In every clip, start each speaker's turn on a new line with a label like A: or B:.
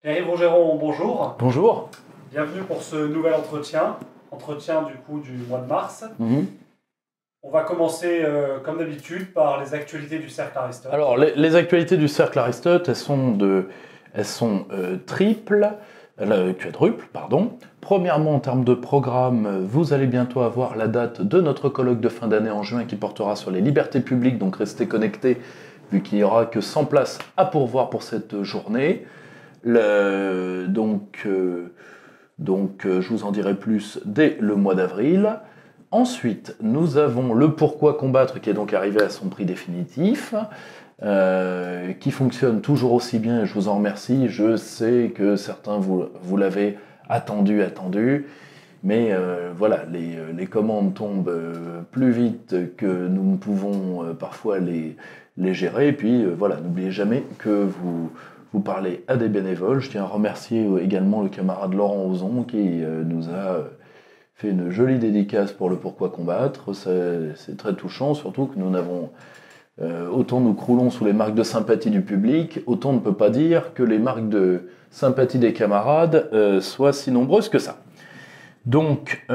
A: Pierre-Yves Rougeron, bonjour.
B: Bonjour.
A: Bienvenue pour ce nouvel entretien du coup du mois de mars. On va commencer comme d'habitude par les actualités du Cercle Aristote.
B: Alors les actualités du Cercle Aristote, elles sont quadruples, pardon. Premièrement, en termes de programme, vous allez bientôt avoir la date de notre colloque de fin d'année en juin qui portera sur les libertés publiques, donc restez connectés vu qu'il n'y aura que 100 places à pourvoir pour cette journée. Donc, je vous en dirai plus dès le mois d'avril. Ensuite, nous avons le Pourquoi combattre qui est donc arrivé à son prix définitif, qui fonctionne toujours aussi bien, et je vous en remercie. Je sais que certains vous l'avez attendu, mais voilà, les commandes tombent plus vite que nous ne pouvons parfois les gérer. Et puis voilà, n'oubliez jamais que vous parlez à des bénévoles. Je tiens à remercier également le camarade Laurent Ozon qui nous a fait une jolie dédicace pour le Pourquoi combattre. C'est très touchant, surtout que nous n'avons... autant nous croulons sous les marques de sympathie du public, autant on ne peut pas dire que les marques de sympathie des camarades soient si nombreuses que ça. Donc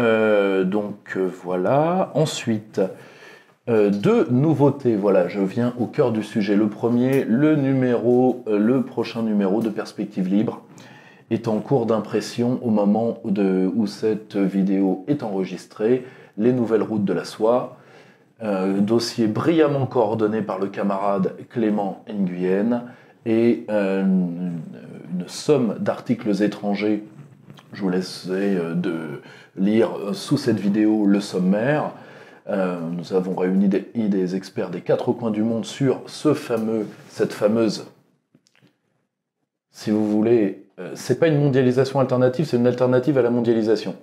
B: voilà. Ensuite... deux nouveautés, voilà, je viens au cœur du sujet. Le premier, le prochain numéro de Perspective Libre est en cours d'impression au moment où cette vidéo est enregistrée. Les nouvelles routes de la soie, dossier brillamment coordonné par le camarade Clément Nguyen et une somme d'articles étrangers. Je vous laisserai de lire sous cette vidéo le sommaire. Nous avons réuni des experts des quatre coins du monde sur cette fameuse, si vous voulez, c'est pas une mondialisation alternative, c'est une alternative à la mondialisation.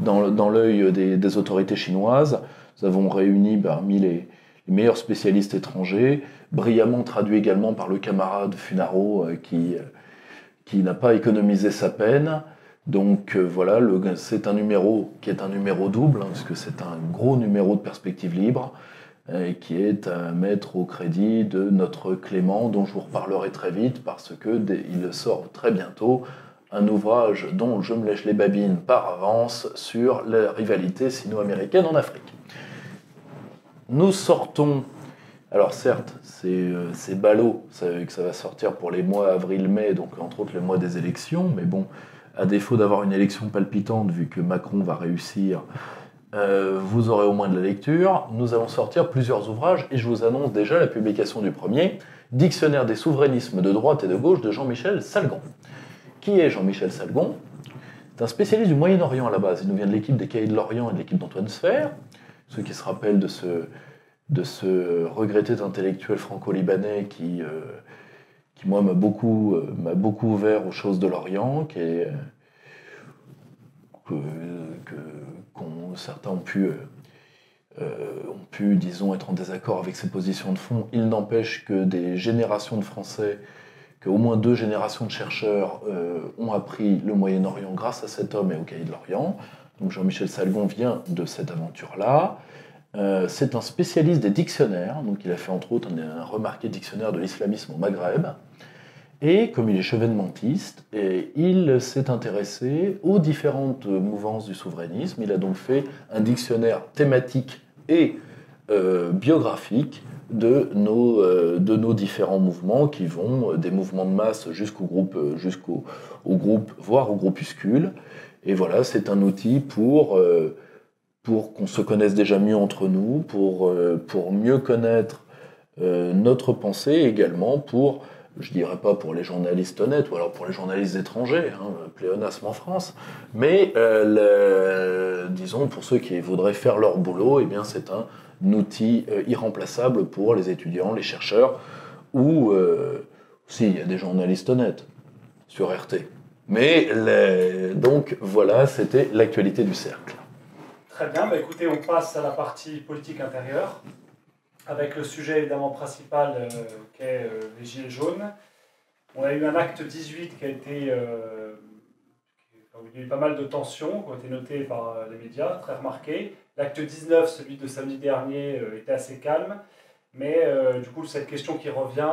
B: Dans l'œil des autorités chinoises, nous avons réuni parmi les meilleurs spécialistes étrangers, brillamment traduit également par le camarade Funaro qui n'a pas économisé sa peine. Donc voilà, c'est un numéro qui est un numéro double, parce que c'est un gros numéro de Perspective Libre, qui est à mettre au crédit de notre Clément, dont je vous reparlerai très vite, parce qu'il sort très bientôt un ouvrage dont je me lèche les babines par avance sur la rivalité sino-américaine en Afrique. Nous sortons... Alors certes, c'est ballot, que ça va sortir pour les mois avril-mai, donc entre autres le mois des élections, mais bon... À défaut d'avoir une élection palpitante, vu que Macron va réussir, vous aurez au moins de la lecture. Nous allons sortir plusieurs ouvrages, et je vous annonce déjà la publication du premier, Dictionnaire des souverainismes de droite et de gauche de Jean-Michel Salgon. Qui est Jean-Michel Salgon? C'est un spécialiste du Moyen-Orient à la base. Il nous vient de l'équipe des Cahiers de l'Orient et de l'équipe d'Antoine Sfer. Ceux qui se rappellent de ce regretté intellectuel franco-libanais qui moi m'a beaucoup ouvert aux choses de l'Orient, que certains ont pu, disons, être en désaccord avec ses positions de fond. Il n'empêche que des générations de Français, qu'au moins 2 générations de chercheurs ont appris le Moyen-Orient grâce à cet homme et au Cahier de l'Orient. Donc Jean-Michel Salgon vient de cette aventure-là. C'est un spécialiste des dictionnaires, donc il a fait entre autres un remarqué dictionnaire de l'islamisme au Maghreb. Et comme il est chevènementiste, il s'est intéressé aux différentes mouvances du souverainisme. Il a donc fait un dictionnaire thématique et biographique de nos différents mouvements, qui vont des mouvements de masse jusqu'au groupe, voire aux groupuscules. Et voilà, c'est un outil pour qu'on se connaisse déjà mieux entre nous, pour mieux connaître notre pensée, et également pour... Je dirais pas pour les journalistes honnêtes, ou alors pour les journalistes étrangers, pléonasme en France, mais disons pour ceux qui voudraient faire leur boulot, eh bien c'est un outil irremplaçable pour les étudiants, les chercheurs, ou si, il y a des journalistes honnêtes sur RT. Mais donc voilà, c'était l'actualité du cercle.
A: Très bien, écoutez, on passe à la partie politique intérieure, avec le sujet évidemment principal qu'est les Gilets jaunes. On a eu un acte 18 qui a été... il y a eu pas mal de tensions qui ont été notées par les médias, très remarquées. L'acte 19, celui de samedi dernier, était assez calme. Mais du coup, cette question qui revient,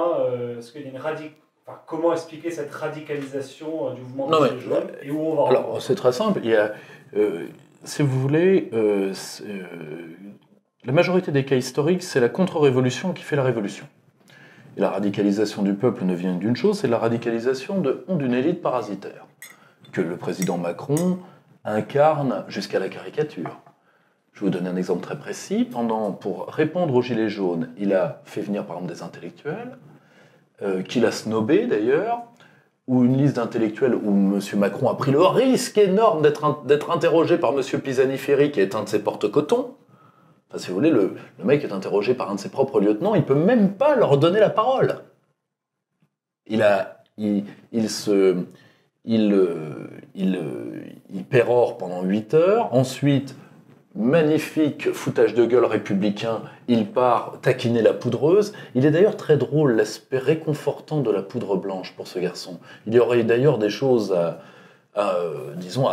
A: est-ce qu'il y a comment expliquer cette radicalisation du mouvement
B: Non,
A: des Gilets jaunes et où on va?
B: Alors, c'est très simple. Il y a, si vous voulez, la majorité des cas historiques, c'est la contre-révolution qui fait la révolution. Et la radicalisation du peuple ne vient d'une chose, c'est la radicalisation d'une élite parasitaire, que le président Macron incarne jusqu'à la caricature. Je vais vous donner un exemple très précis. Pour répondre aux Gilets jaunes, il a fait venir par exemple des intellectuels, qu'il a snobés d'ailleurs, ou une liste d'intellectuels où M. Macron a pris le risque énorme d'être interrogé par M. Pisani-Ferry, qui est un de ses porte-cotons. Enfin, si vous voulez, le mec est interrogé par un de ses propres lieutenants, il ne peut même pas leur donner la parole. Il pérore pendant 8 heures, ensuite, magnifique foutage de gueule républicain, il part taquiner la poudreuse. Il est d'ailleurs très drôle, l'aspect réconfortant de la poudre blanche pour ce garçon. Il y aurait d'ailleurs des choses à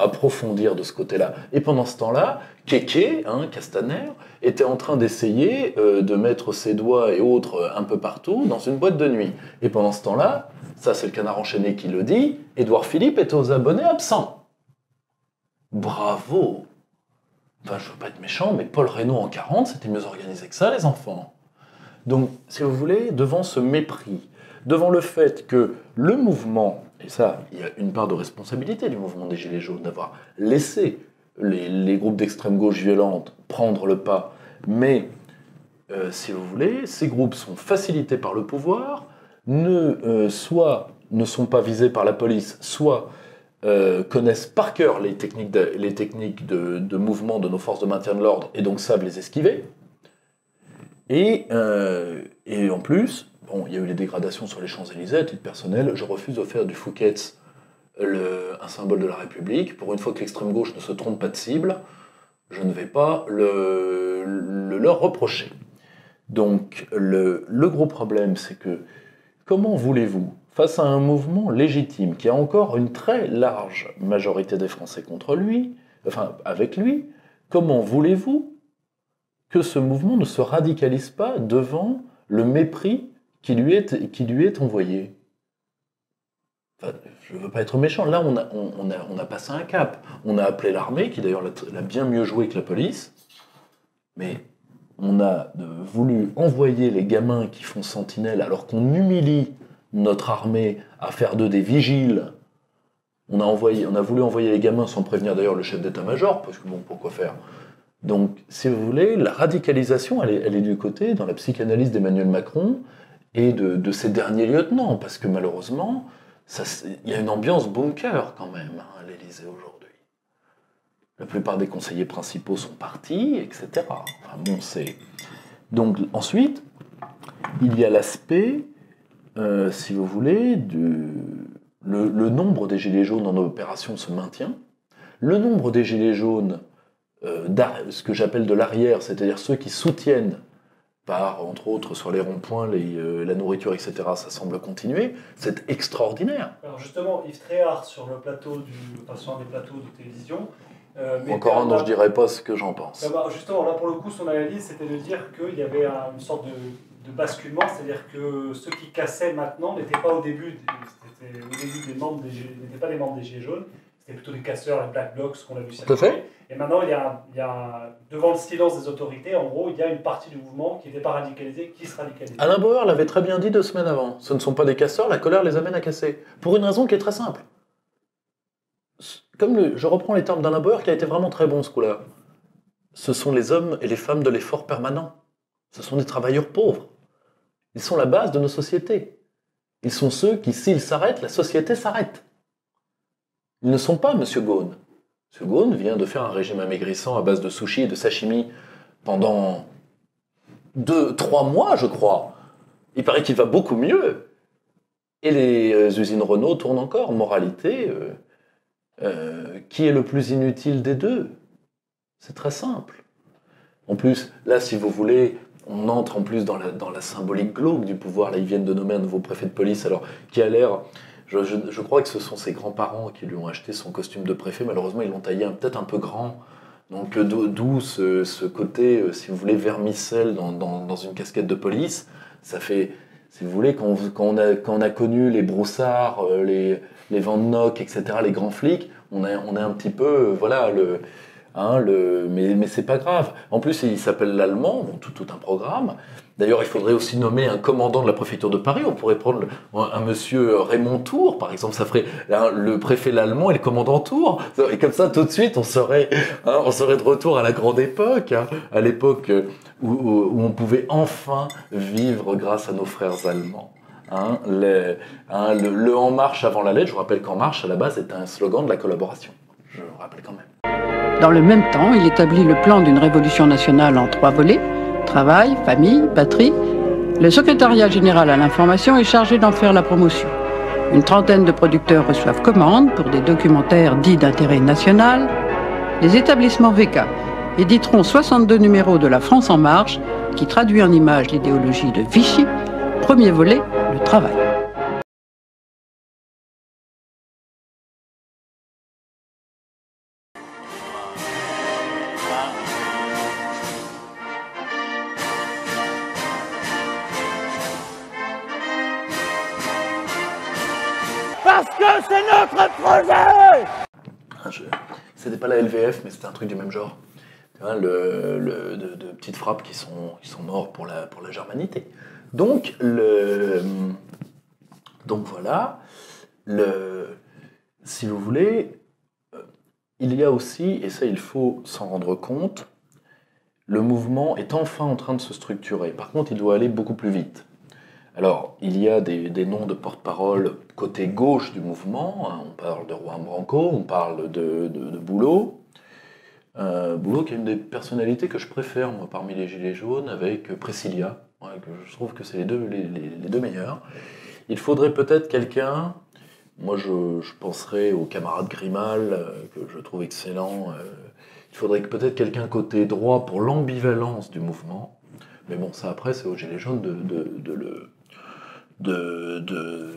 B: approfondir de ce côté-là. Et pendant ce temps-là, Kéké, Castaner, était en train d'essayer de mettre ses doigts et autres un peu partout dans une boîte de nuit. Et pendant ce temps-là, ça c'est le Canard enchaîné qui le dit, Édouard Philippe est aux abonnés absents. Bravo! Enfin, je veux pas être méchant, mais Paul Reynaud en 40, c'était mieux organisé que ça, les enfants. Donc, si vous voulez, devant ce mépris, devant le fait que le mouvement, et ça, il y a une part de responsabilité du mouvement des Gilets jaunes, d'avoir laissé les groupes d'extrême gauche violente prendre le pas, mais, si vous voulez, ces groupes sont facilités par le pouvoir, soit ne sont pas visés par la police, soit connaissent par cœur les techniques de mouvement de nos forces de maintien de l'ordre et donc savent les esquiver. Et en plus, il y a eu les dégradations sur les Champs-Élysées. À titre personnel, je refuse de faire du Fouquet's un symbole de la République. Pour une fois que l'extrême gauche ne se trompe pas de cible, je ne vais pas le leur reprocher. Donc le gros problème, c'est que comment voulez-vous, face à un mouvement légitime qui a encore une très large majorité des Français contre lui, enfin avec lui, comment voulez-vous que ce mouvement ne se radicalise pas devant le mépris qui lui est envoyé? Enfin, je ne veux pas être méchant, là on a passé un cap. On a appelé l'armée, qui d'ailleurs l'a bien mieux joué que la police, mais on a voulu envoyer les gamins qui font sentinelle alors qu'on humilie notre armée à faire d'eux des vigiles. On a voulu envoyer les gamins sans prévenir d'ailleurs le chef d'état-major, parce que bon, pourquoi faire? Donc, si vous voulez, la radicalisation, elle est du côté, dans la psychanalyse d'Emmanuel Macron, et de ses derniers lieutenants, parce que malheureusement, il y a une ambiance bunker quand même à l'Élysée aujourd'hui. La plupart des conseillers principaux sont partis, etc. Enfin bon, donc ensuite, il y a l'aspect, si vous voulez, le nombre des Gilets jaunes en opération se maintient. Le nombre des Gilets jaunes, ce que j'appelle de l'arrière, c'est-à-dire ceux qui soutiennent entre autres sur les ronds-points, la nourriture, etc., ça semble continuer, c'est extraordinaire.
A: Alors justement, Yves Tréhard, sur un des plateaux de télévision,
B: encore un dont je ne dirais pas ce que j'en pense.
A: Justement, là pour le coup, son analyse, c'était de dire qu'il y avait une sorte de basculement, c'est-à-dire que ceux qui cassaient maintenant n'étaient pas au début des membres n'étaient pas des membres des Gilets jaunes, c'était plutôt des casseurs, les Black Blocs, qu'on a vu circuler. Et maintenant, il y a, devant le silence des autorités, en gros, il y a une partie du mouvement qui n'était pas radicalisée, qui se radicalise.
B: Alain Bauer l'avait très bien dit 2 semaines avant. Ce ne sont pas des casseurs, la colère les amène à casser. Pour une raison qui est très simple. Je reprends les termes d'Alain Bauer, qui a été vraiment très bon ce coup-là. Ce sont les hommes et les femmes de l'effort permanent. Ce sont des travailleurs pauvres. Ils sont la base de nos sociétés. Ils sont ceux qui, s'ils s'arrêtent, la société s'arrête. Ils ne sont pas M. Ghosn. M. Ghosn vient de faire un régime amaigrissant à base de sushi et de sashimi pendant 2-3 mois, je crois. Il paraît qu'il va beaucoup mieux. Et les usines Renault tournent encore. Moralité, qui est le plus inutile des deux? C'est très simple. En plus, là, si vous voulez, on entre en plus dans la symbolique glauque du pouvoir. Là, ils viennent de nommer un nouveau préfet de police, alors qui a l'air... Je crois que ce sont ses grands-parents qui lui ont acheté son costume de préfet. Malheureusement, ils l'ont taillé peut-être un peu grand. Donc, d'où ce côté, si vous voulez, vermicelle dans une casquette de police. Ça fait si vous voulez, quand on a connu les Broussard, les Van Nock, etc., les grands flics, on est un petit peu, voilà, mais c'est pas grave. En plus, il s'appelle l'allemand, tout un programme. D'ailleurs, il faudrait aussi nommer un commandant de la préfecture de Paris. On pourrait prendre un monsieur Raymond Tour, par exemple. Ça ferait le préfet l'allemand et le commandant Tour. Et comme ça, tout de suite, on serait de retour à la grande époque, à l'époque où on pouvait enfin vivre grâce à nos frères allemands. Le En Marche avant la lettre. Je vous rappelle qu'En Marche, à la base, était un slogan de la collaboration. Je vous rappelle quand même.
C: Dans le même temps, il établit le plan d'une révolution nationale en 3 volets, travail, famille, patrie. Le secrétariat général à l'information est chargé d'en faire la promotion. Une trentaine de producteurs reçoivent commande pour des documentaires dits d'intérêt national. Les établissements VK éditeront 62 numéros de La France en marche, qui traduit en images l'idéologie de Vichy. Premier volet, le travail.
D: Parce que c'est notre projet!
B: C'était pas la LVF, mais c'était un truc du même genre. Tu vois, de petites frappes qui sont morts pour la germanité. Donc voilà, si vous voulez, il y a aussi, et ça il faut s'en rendre compte, le mouvement est enfin en train de se structurer. Par contre, il doit aller beaucoup plus vite. Alors, il y a des noms de porte-parole côté gauche du mouvement. On parle de Juan Branco, on parle de Boulot. Boulot qui est une des personnalités que je préfère, moi, parmi les Gilets jaunes, avec Priscilla. Ouais, que je trouve que c'est les deux meilleurs. Il faudrait peut-être quelqu'un... Moi, je penserais au camarade Grimal, que je trouve excellent. Il faudrait peut-être quelqu'un côté droit pour l'ambivalence du mouvement. Mais bon, ça après, c'est aux Gilets jaunes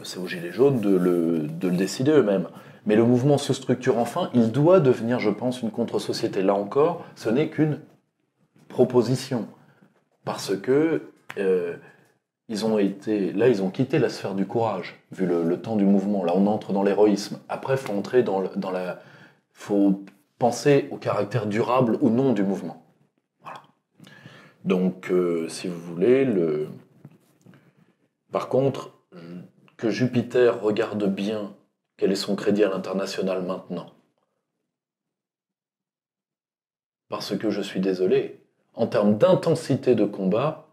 B: c'est aux Gilets jaunes de le décider eux-mêmes. Mais le mouvement se structure enfin, il doit devenir, je pense, une contre-société. Là encore, ce n'est qu'une proposition. Parce que ils ont quitté la sphère du courage, vu le temps du mouvement. Là, on entre dans l'héroïsme. Après, il faut entrer faut penser au caractère durable ou non du mouvement. Voilà. Donc, si vous voulez, par contre, que Jupiter regarde bien quel est son crédit à l'international maintenant. Parce que je suis désolé, en termes d'intensité de combat,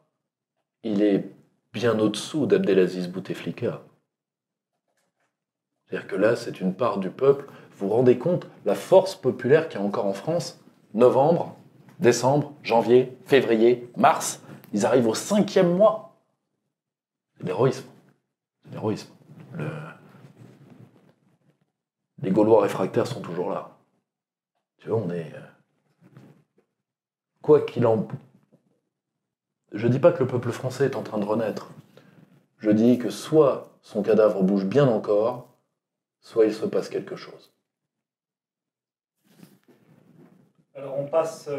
B: il est bien au-dessous d'Abdelaziz Bouteflika. C'est-à-dire que là, c'est une part du peuple. Vous vous rendez compte, la force populaire qu'il y a encore en France, novembre, décembre, janvier, février, mars, ils arrivent au 5e mois. C'est l'héroïsme. C'est l'héroïsme. Les Gaulois réfractaires sont toujours là. Tu vois, on est... Quoi qu'il en... Je dis pas que le peuple français est en train de renaître. Je dis que soit son cadavre bouge bien encore, soit il se passe quelque chose.
A: Alors on passe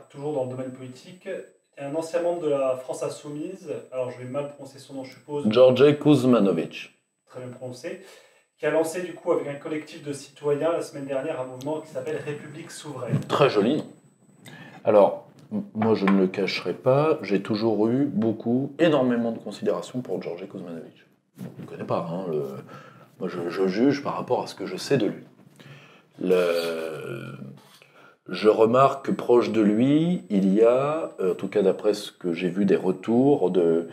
A: toujours dans le domaine politique. Il y a un ancien membre de la France Insoumise, alors je vais mal prononcer son nom, je suppose.
B: George Kuzmanovic.
A: Très bien prononcé. Qui a lancé du coup avec un collectif de citoyens la semaine dernière un mouvement qui s'appelle République Souveraine.
B: Très joli nom. Alors, moi je ne le cacherai pas, j'ai toujours eu énormément de considération pour George Kuzmanovic. Je ne le connais pas, moi je juge par rapport à ce que je sais de lui. Je remarque que proche de lui, il y a, en tout cas d'après ce que j'ai vu des retours de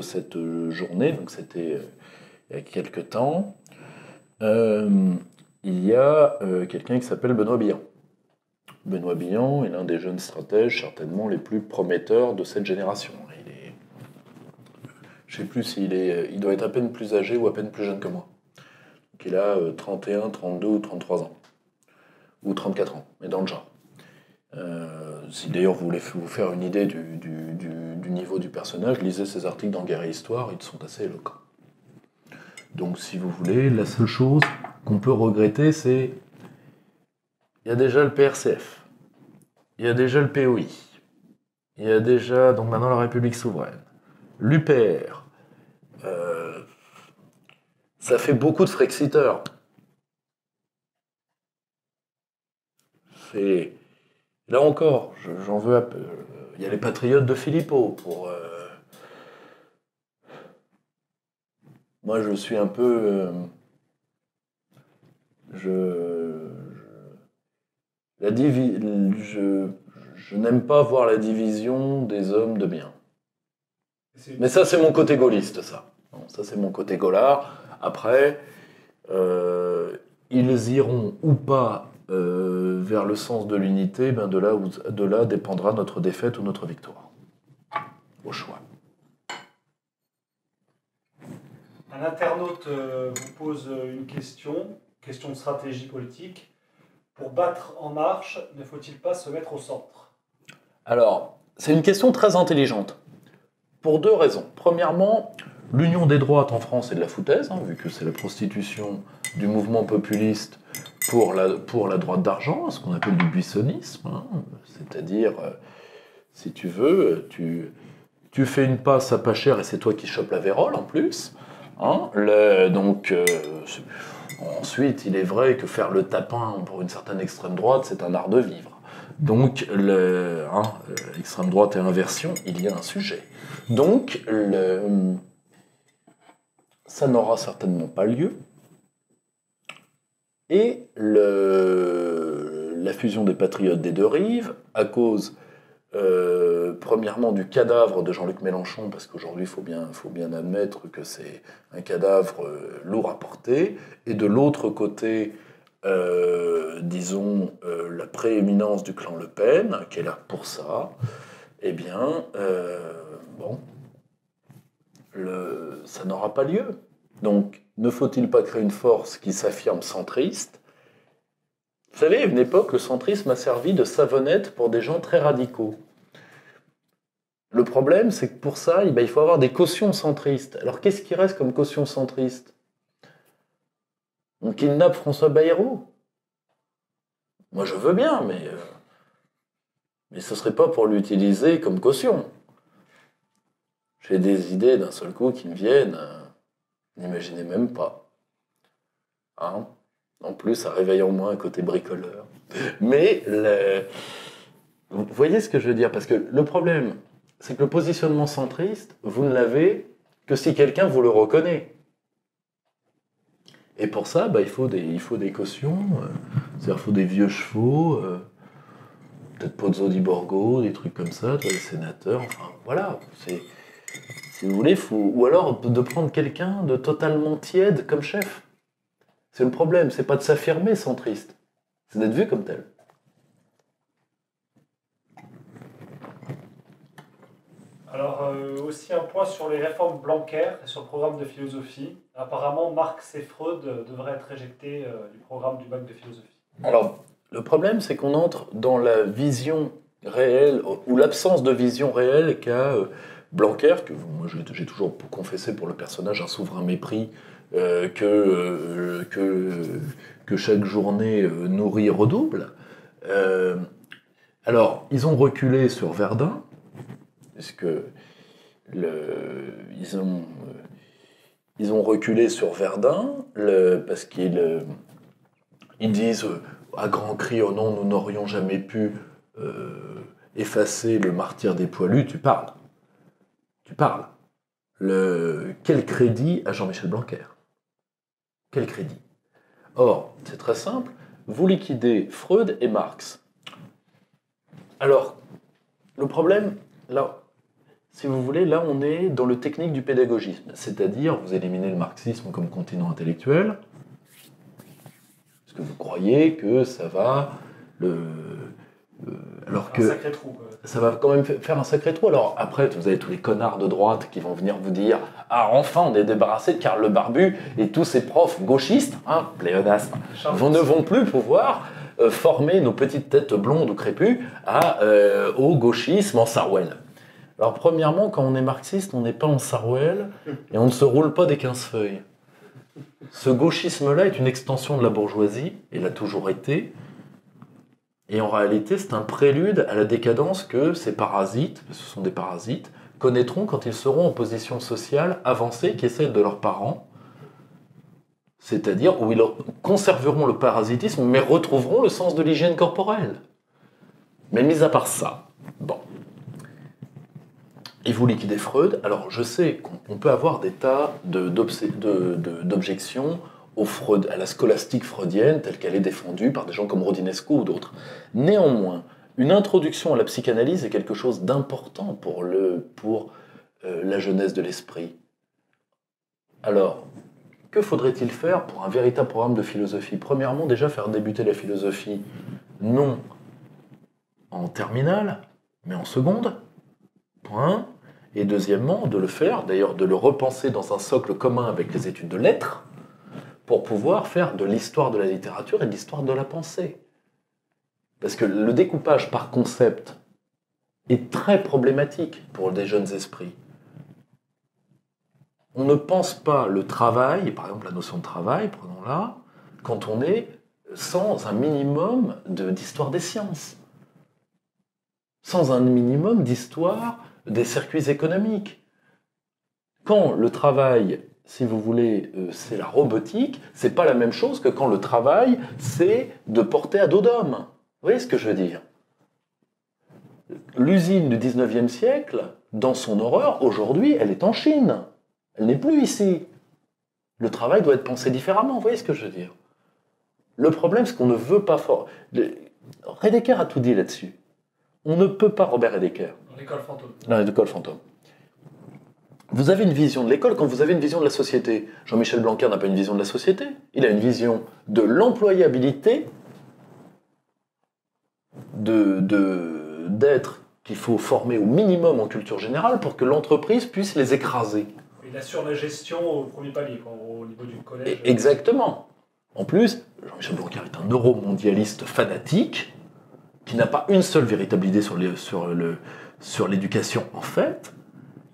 B: cette journée, donc c'était il y a quelques temps, il y a quelqu'un qui s'appelle Benoît Billon. Benoît Billon est l'un des jeunes stratèges certainement les plus prometteurs de cette génération. Je ne sais plus il doit être à peine plus âgé ou à peine plus jeune que moi. Donc il a 31, 32 ou 33 ans. Ou 34 ans, mais dans le genre. Si d'ailleurs vous voulez vous faire une idée du niveau du personnage, lisez ses articles dans Guerre et Histoire, ils sont assez éloquents. Donc si vous voulez, la seule chose qu'on peut regretter, c'est... Il y a déjà le PRCF, il y a déjà le POI, il y a déjà, donc maintenant, la République souveraine. L'UPR. Ça fait beaucoup de frexiteurs. Là encore, j'en veux un peu. Il y a les patriotes de Philippot pour. Moi, je suis un peu. Je n'aime pas voir la division des hommes de bien. Mais ça, c'est mon côté gaulliste, ça. Non, ça, c'est mon côté gaulard. Après, ils iront ou pas vers le sens de l'unité, ben de là dépendra notre défaite ou notre victoire. Au choix.
A: Un internaute vous pose une question de stratégie politique. Pour battre En Marche, ne faut-il pas se mettre au centre?
B: Alors, c'est une question très intelligente. Pour deux raisons. Premièrement, l'union des droites en France est de la foutaise, vu que c'est la prostitution du mouvement populiste pour la droite d'argent, ce qu'on appelle du buissonnisme. C'est-à-dire, si tu veux, tu fais une passe à pas cher et c'est toi qui chopes la vérole en plus. Ensuite, il est vrai que faire le tapin pour une certaine extrême droite, c'est un art de vivre. Donc, extrême droite et inversion, il y a un sujet. Donc, ça n'aura certainement pas lieu. Et la fusion des patriotes des deux rives, à cause, premièrement, du cadavre de Jean-Luc Mélenchon, parce qu'aujourd'hui, il faut bien admettre que c'est un cadavre lourd à porter, et de l'autre côté, disons, la prééminence du clan Le Pen, qui est là pour ça, eh bien, ça n'aura pas lieu. Donc, ne faut-il pas créer une force qui s'affirme centriste? Vous savez, à une époque, le centrisme a servi de savonnette pour des gens très radicaux. Le problème, c'est que pour ça, il faut avoir des cautions centristes. Alors, qu'est-ce qui reste comme caution centriste? On kidnappe François Bayrou. Moi, je veux bien, mais ce ne serait pas pour l'utiliser comme caution. J'ai des idées d'un seul coup qui me viennent, n'imaginez même pas. En plus, ça réveille en moi un côté bricoleur. Mais, vous voyez ce que je veux dire? Parce que le problème, c'est que le positionnement centriste, vous ne l'avez que si quelqu'un vous le reconnaît. Et pour ça, il faut des cautions, c'est-à-dire il faut des vieux chevaux, peut-être Pozzo di Borgo, des trucs comme ça, des sénateurs, enfin voilà. Si vous voulez, ou alors de prendre quelqu'un de totalement tiède comme chef. C'est le problème, c'est pas de s'affirmer centriste, c'est d'être vu comme tel.
A: Alors, aussi un point sur les réformes Blanquer et sur le programme de philosophie. Apparemment, Marx et Freud devraient être éjectés du programme du bac de philosophie.
B: Alors, le problème, c'est qu'on entre dans la vision réelle, ou l'absence de vision réelle qu'a Blanquer, que moi j'ai toujours confessé pour le personnage un souverain mépris que chaque journée nourrit et redouble. Alors, ils ont reculé sur Verdun, puisque ils ont reculé sur Verdun parce qu'ils disent à grands cris « Oh non, nous n'aurions jamais pu effacer le martyre des poilus », tu parles. Quel crédit à Jean-Michel Blanquer? Quel crédit? Or, c'est très simple, vous liquidez Freud et Marx. Alors, le problème, là, si vous voulez, là on est dans le technique du pédagogisme, c'est-à-dire vous éliminez le marxisme comme continent intellectuel, parce que vous croyez que ça va alors que
A: un sacré trou, quoi.
B: Ça va quand même faire un sacré trou. Alors après, vous avez tous les connards de droite qui vont venir vous dire « Ah, enfin, on est débarrassé de Karl Le Barbu et tous ces profs gauchistes, pléonasme, ne vont plus pouvoir former nos petites têtes blondes ou crépues au gauchisme en Sarwell. » Alors premièrement, quand on est marxiste, on n'est pas en Sarwell et on ne se roule pas des 15 feuilles. Ce gauchisme-là est une extension de la bourgeoisie, et l'a toujours été. Et en réalité, c'est un prélude à la décadence que ces parasites, ce sont des parasites, connaîtront quand ils seront en position sociale avancée qui est celle de leurs parents, c'est-à-dire où ils conserveront le parasitisme mais retrouveront le sens de l'hygiène corporelle. Mais mis à part ça, bon. Et vous liquidez Freud, alors je sais qu'on peut avoir des tas d'objections à la scolastique freudienne telle qu'elle est défendue par des gens comme Rodinesco ou d'autres. Néanmoins, une introduction à la psychanalyse est quelque chose d'important pour la jeunesse de l'esprit. Alors, que faudrait-il faire pour un véritable programme de philosophie? Premièrement, déjà faire débuter la philosophie non en terminale, mais en seconde. Point. Et deuxièmement, de le faire, d'ailleurs de le repenser dans un socle commun avec les études de lettres, pour pouvoir faire de l'histoire de la littérature et de l'histoire de la pensée. Parce que le découpage par concept est très problématique pour des jeunes esprits. On ne pense pas le travail, par exemple la notion de travail, prenons-la, quand on est sans un minimum d'histoire des sciences, sans un minimum d'histoire des circuits économiques. Quand le travail, si vous voulez, c'est la robotique, c'est pas la même chose que quand le travail, c'est de porter à dos d'homme. Vous voyez ce que je veux dire? L'usine du 19e siècle, dans son horreur, aujourd'hui, elle est en Chine. Elle n'est plus ici. Le travail doit être pensé différemment, vous voyez ce que je veux dire? Le problème, c'est qu'on ne veut pas fort. Heidegger a tout dit là-dessus. On ne peut pas, Robert Heidegger.
A: Dans l'école fantôme.
B: Dans l'école fantôme. Vous avez une vision de l'école quand vous avez une vision de la société. Jean-Michel Blanquer n'a pas une vision de la société. Il a une vision de l'employabilité, d'être qu'il faut former au minimum en culture générale pour que l'entreprise puisse les écraser.
A: Il assure la gestion au premier palier, au niveau du collège.
B: Exactement. En plus, Jean-Michel Blanquer est un euromondialiste fanatique qui n'a pas une seule véritable idée sur l'éducation en fait,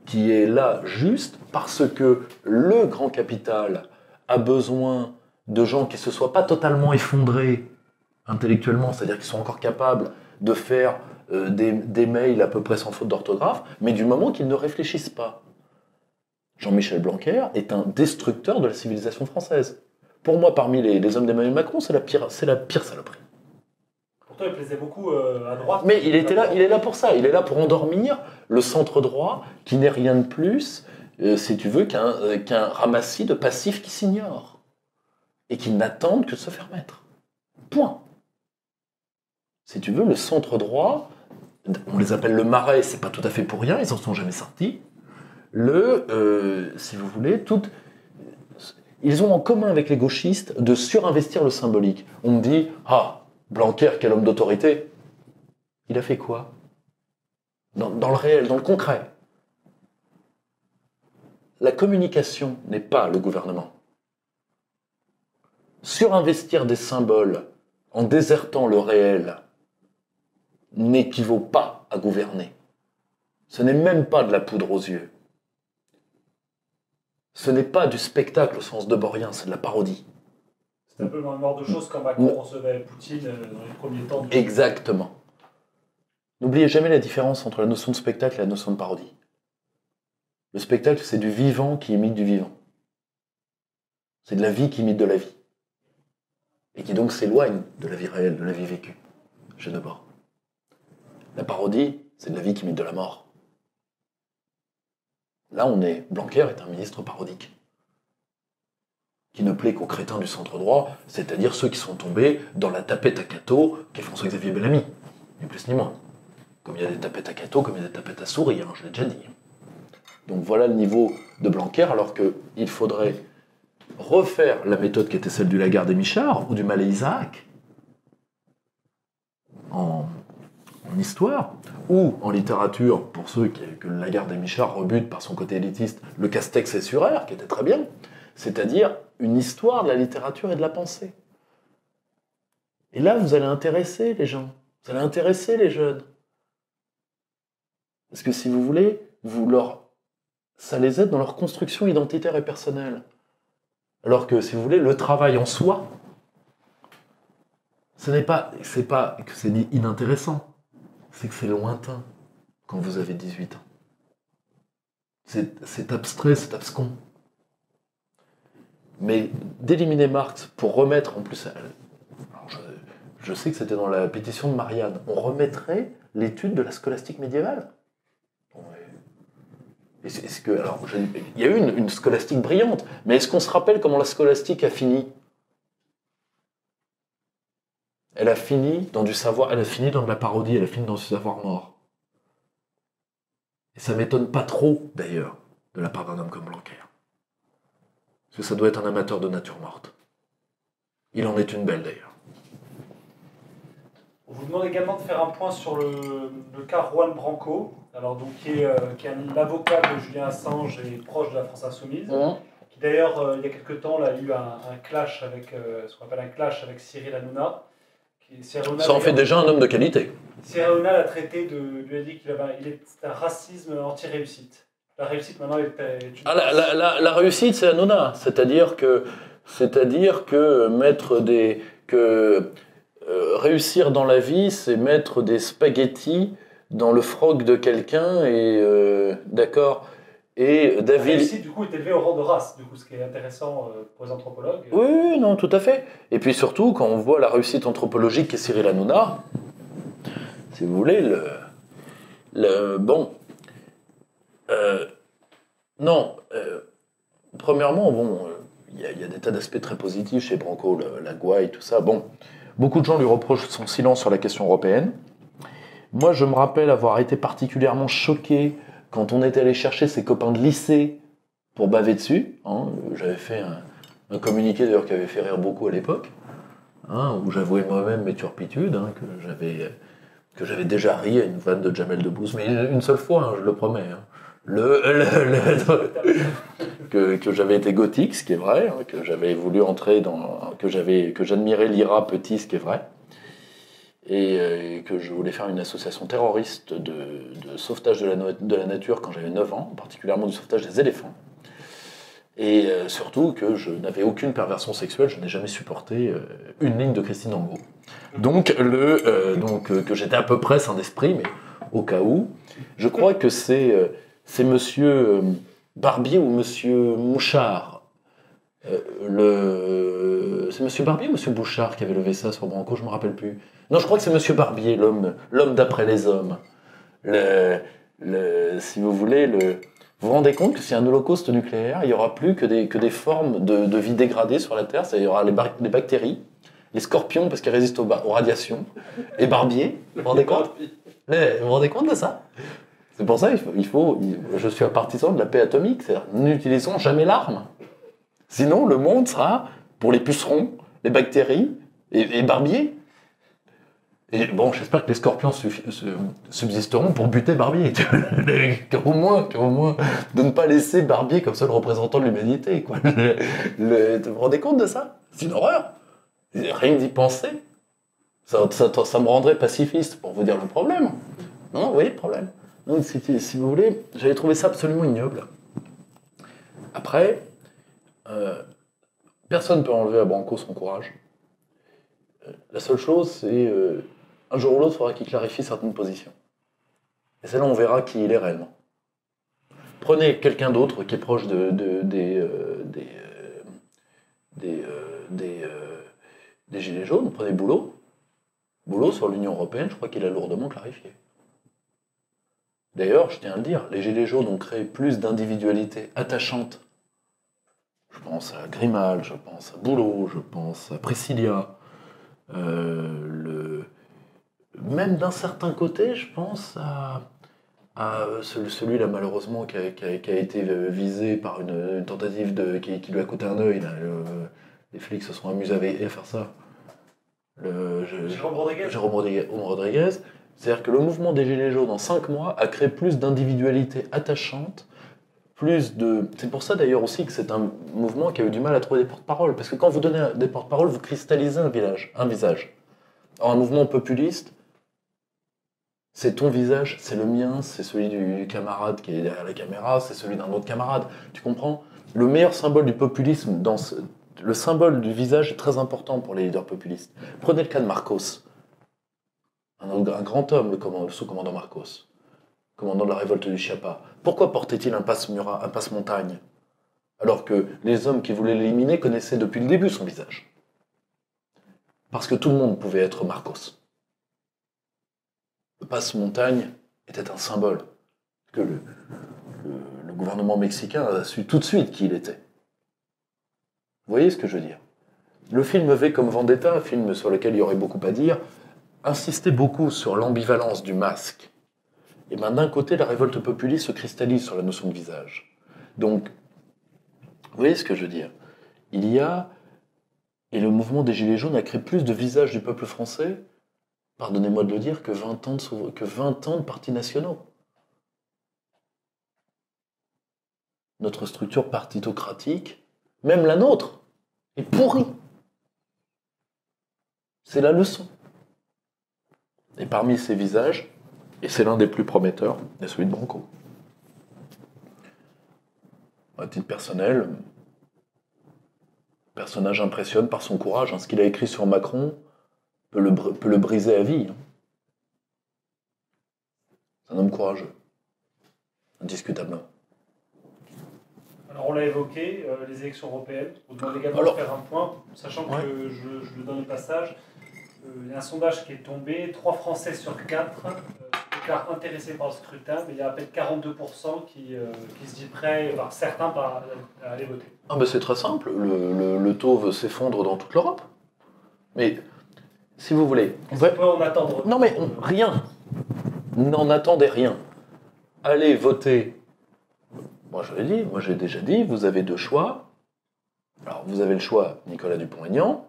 B: qui est là juste parce que le grand capital a besoin de gens qui ne se soient pas totalement effondrés intellectuellement, c'est-à-dire qui sont encore capables de faire des mails à peu près sans faute d'orthographe, mais du moment qu'ils ne réfléchissent pas. Jean-Michel Blanquer est un destructeur de la civilisation française. Pour moi, parmi les hommes d'Emmanuel Macron, c'est la pire saloperie.
A: Pourtant, il plaisait beaucoup à droite.
B: Mais il est là pour ça. Il est là pour endormir le centre droit, qui n'est rien de plus, si tu veux, qu'un ramassis de passifs qui s'ignorent et qui n'attendent que de se faire mettre. Point. Si tu veux, le centre droit, on les appelle le Marais, c'est pas tout à fait pour rien, ils en sont jamais sortis. Si vous voulez, ils ont en commun avec les gauchistes de surinvestir le symbolique. On me dit, Blanquer, quel homme d'autorité. Il a fait quoi? Dans le réel, dans le concret. La communication n'est pas le gouvernement. Surinvestir des symboles en désertant le réel n'équivaut pas à gouverner. Ce n'est même pas de la poudre aux yeux. Ce n'est pas du spectacle au sens de Borien, c'est de la parodie.
A: C'est un peu le même genre de choses quand Macron recevait Poutine dans les premiers temps.
B: Exactement. N'oubliez jamais la différence entre la notion de spectacle et la notion de parodie. Le spectacle, c'est du vivant qui imite du vivant. C'est de la vie qui imite de la vie. Et qui donc s'éloigne de la vie réelle, de la vie vécue. Chez Debord. La parodie, c'est de la vie qui imite de la mort. Là, Blanquer est un ministre parodique. Qui ne plaît qu'aux crétins du centre droit, c'est-à-dire ceux qui sont tombés dans la tapette à Cato qu'est François-Xavier Bellamy. Ni plus ni moins. Comme il y a des tapettes à Cato, comme il y a des tapettes à souris, je l'ai déjà dit. Donc voilà le niveau de Blanquer, alors qu'il faudrait refaire la méthode qui était celle du Lagarde et Michard, ou du Mallet Isaac, en histoire, ou en littérature, pour ceux que Lagarde et Michard rebutent par son côté élitiste, le Castex et Surer, qui était très bien, c'est-à-dire une histoire de la littérature et de la pensée. Et là, vous allez intéresser les gens, vous allez intéresser les jeunes. Parce que si vous voulez, ça les aide dans leur construction identitaire et personnelle. Alors que, si vous voulez, le travail en soi, c'est pas que c'est inintéressant, c'est que c'est lointain quand vous avez 18 ans. C'est abstrait, c'est abscon. Mais d'éliminer Marx pour remettre, en plus, je sais que c'était dans la pétition de Marianne, on remettrait l'étude de la scolastique médiévale. Il y a eu une scolastique brillante, mais est-ce qu'on se rappelle comment la scolastique a fini ? Elle a fini dans du savoir, elle a fini dans de la parodie, elle a fini dans du savoir mort. Et ça m'étonne pas trop, d'ailleurs, de la part d'un homme comme Blanquer. Parce que ça doit être un amateur de nature morte. Il en est une belle, d'ailleurs.
A: On vous demande également de faire un point sur le cas Juan Branco, alors, donc, qui est l'avocat de Julian Assange et proche de la France Insoumise, qui d'ailleurs, il y a quelque temps, là, a eu un clash avec, ce qu'on appelle un clash avec Cyril Hanouna.
B: Ça en fait déjà un homme de qualité.
A: Cyril Hanouna l'a traité lui a dit c'était un racisme anti-réussite. La réussite, maintenant, est une...
B: La réussite, c'est Hanouna. C'est-à-dire que réussir dans la vie, c'est mettre des spaghettis dans le froc de quelqu'un et d'accord. Et David.
A: La réussite, du coup, est élevée au rang de race, du coup, ce qui est intéressant pour les anthropologues.
B: Oui, non, tout à fait. Et puis surtout, quand on voit la réussite anthropologique qu'est Cyril Hanouna, si vous voulez, premièrement, il y a des tas d'aspects très positifs chez Branco, la gouaille, tout ça. Bon, beaucoup de gens lui reprochent son silence sur la question européenne. Moi, je me rappelle avoir été particulièrement choqué quand on était allé chercher ses copains de lycée pour baver dessus. J'avais fait un communiqué d'ailleurs qui avait fait rire beaucoup à l'époque, où j'avouais moi-même mes turpitudes, que j'avais déjà ri à une vanne de Jamel Debbouze, mais une seule fois, je le promets. Que j'avais été gothique, ce qui est vrai, que j'avais voulu entrer que j'admirais l'IRA petit, ce qui est vrai, et que je voulais faire une association terroriste de sauvetage de la nature quand j'avais 9 ans, particulièrement du sauvetage des éléphants, et surtout que je n'avais aucune perversion sexuelle, je n'ai jamais supporté une ligne de Christine Angot. Donc que j'étais à peu près sain d'esprit, mais au cas où, je crois que c'est monsieur Barbier ou monsieur Mouchard. C'est monsieur Barbier ou monsieur Bouchard qui avait levé ça sur Branco, je ne me rappelle plus. Non, je crois que c'est monsieur Barbier, l'homme d'après les hommes. Si vous voulez, vous vous rendez compte que s'il y a un holocauste nucléaire, il n'y aura plus que des formes de vie dégradées sur la Terre. Il y aura les bactéries, les scorpions parce qu'ils résistent aux radiations, et Barbier. Vous vous rendez compte ? Vous vous rendez compte de ça ? C'est pour ça je suis un partisan de la paix atomique, c'est-à-dire n'utilisons jamais l'arme. Sinon, le monde sera pour les pucerons, les bactéries et Barbier. Et bon, j'espère que les scorpions subsisteront pour buter Barbier. Au moins, de ne pas laisser Barbier comme seul représentant de l'humanité. Vous vous rendez compte de ça ? C'est une horreur. Rien d'y penser. Ça me rendrait pacifiste, pour vous dire le problème. Non, vous voyez le problème. Donc, si vous voulez, j'avais trouvé ça absolument ignoble. Après, personne ne peut enlever à Branco son courage. La seule chose, c'est un jour ou l'autre, il faudra qu'il clarifie certaines positions. Et c'est là on verra qui il est réellement. Prenez quelqu'un d'autre qui est proche des Gilets jaunes, prenez Boulot. Boulot sur l'Union européenne, je crois qu'il a lourdement clarifié. D'ailleurs, je tiens à le dire, les Gilets jaunes ont créé plus d'individualités attachantes. Je pense à Grimal, je pense à Boulot, je pense à Priscilla. Même d'un certain côté, je pense à celui-là, malheureusement, qui a été visé par une tentative qui lui a coûté un œil. Les flics se sont amusés à faire ça. Jérôme Rodriguez. C'est-à-dire que le mouvement des Gilets jaunes, en 5 mois, a créé plus d'individualités attachantes, C'est pour ça d'ailleurs aussi que c'est un mouvement qui a eu du mal à trouver des porte-paroles, parce que quand vous donnez des porte-paroles, vous cristallisez un visage. Alors un mouvement populiste, c'est ton visage, c'est le mien, c'est celui du camarade qui est derrière la caméra, c'est celui d'un autre camarade. Tu comprends ? Le meilleur symbole du populisme le symbole du visage est très important pour les leaders populistes. Prenez le cas de Marcos, un grand homme, le sous-commandant Marcos, commandant de la révolte du Chiapa. Pourquoi portait-il un passe-montagne alors que les hommes qui voulaient l'éliminer connaissaient depuis le début son visage? Parce que tout le monde pouvait être Marcos. Le passe-montagne était un symbole que le gouvernement mexicain a su tout de suite qui il était. Vous voyez ce que je veux dire? Le film V comme Vendetta, un film sur lequel il y aurait beaucoup à dire, insistait beaucoup sur l'ambivalence du masque. Et bien d'un côté, la révolte populiste se cristallise sur la notion de visage. Donc, vous voyez ce que je veux dire? Il y a, et le mouvement des Gilets jaunes a créé plus de visages du peuple français, pardonnez-moi de le dire, que 20 ans de partis nationaux. Notre structure partitocratique, même la nôtre, est pourrie. C'est la leçon. Et parmi ces visages, et c'est l'un des plus prometteurs, est celui de Branco. À titre personnel, le personnage impressionne par son courage. Ce qu'il a écrit sur Macron peut le briser à vie. C'est un homme courageux, indiscutablement.
A: Alors on l'a évoqué, les élections européennes. On demande également de faire un point, sachant que je le donne au passage. Il y a un sondage qui est tombé, 3 Français sur 4 déclarent intéressés par le scrutin, mais il y a à peine 42% qui se disent prêts, enfin, certains à aller voter.
B: Ah ben c'est très simple, le taux veut s'effondre dans toute l'Europe. Mais, si vous voulez...
A: On peut en attendre.
B: Non mais rien. N'en attendez rien. Allez voter. Moi je l'ai dit, moi j'ai déjà dit, vous avez 2 choix. Alors vous avez le choix Nicolas Dupont-Aignan,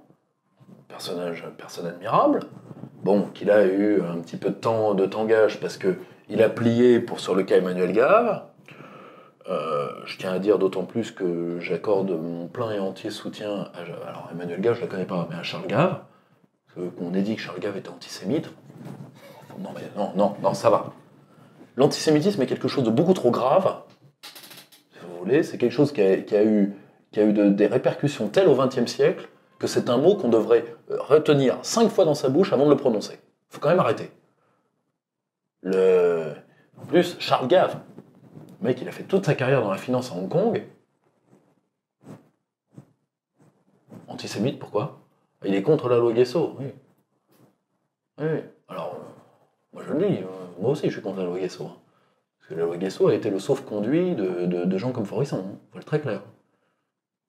B: personne admirable, bon, qu'il a eu un petit peu de tangage parce qu'il a plié sur le cas Emmanuel Gave. Je tiens à dire d'autant plus que j'accorde mon plein et entier soutien à... Alors Emmanuel Gave, je ne la connais pas, mais à Charles Gave, parce qu'on ait dit que Charles Gave était antisémite. Non, mais non, ça va. L'antisémitisme est quelque chose de beaucoup trop grave, si vous voulez, c'est quelque chose qui a eu des répercussions telles au XXe siècle que c'est un mot qu'on devrait retenir 5 fois dans sa bouche avant de le prononcer. Il faut quand même arrêter. En plus, Charles Gave, le mec, il a fait toute sa carrière dans la finance à Hong Kong. Antisémite, pourquoi? Il est contre la loi Guesso, oui. Oui, alors, moi je le dis, moi aussi je suis contre la loi Guesso. Parce que la loi Guesso a été le sauf-conduit de gens comme Forisson, il faut être très clair.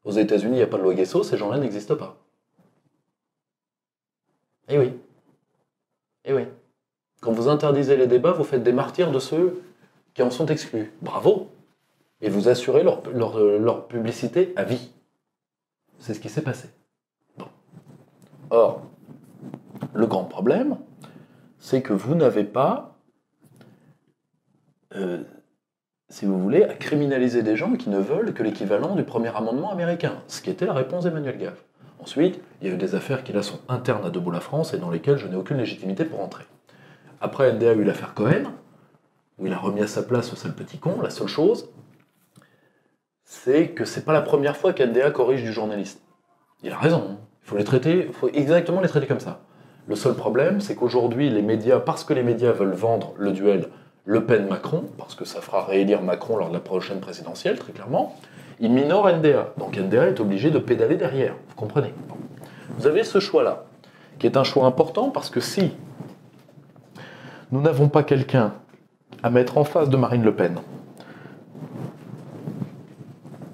B: Aux États-Unis, il n'y a pas de loi Guesso, ces gens-là n'existent pas. Eh oui. Eh oui. Quand vous interdisez les débats, vous faites des martyrs de ceux qui en sont exclus. Bravo. Et vous assurez leur publicité à vie. C'est ce qui s'est passé. Bon. Or, le grand problème, c'est que vous n'avez pas, si vous voulez, à criminaliser des gens qui ne veulent que l'équivalent du premier amendement américain, ce qui était la réponse d'Emmanuel Gave. Ensuite, il y a eu des affaires qui là sont internes à Debout la France et dans lesquelles je n'ai aucune légitimité pour entrer. Après, NDA a eu l'affaire Cohen, où il a remis à sa place ce sale petit con. La seule chose, c'est que c'est pas la première fois qu'NDA corrige du journaliste. Il a raison, hein. Il faut exactement les traiter comme ça. Le seul problème, c'est qu'aujourd'hui, les médias, parce que les médias veulent vendre le duel Le Pen-Macron, parce que ça fera réélire Macron lors de la prochaine présidentielle, très clairement, ils minorent NDA. Donc NDA est obligé de pédaler derrière, vous comprenez. Bon. Vous avez ce choix-là, qui est un choix important, parce que si nous n'avons pas quelqu'un à mettre en face de Marine Le Pen,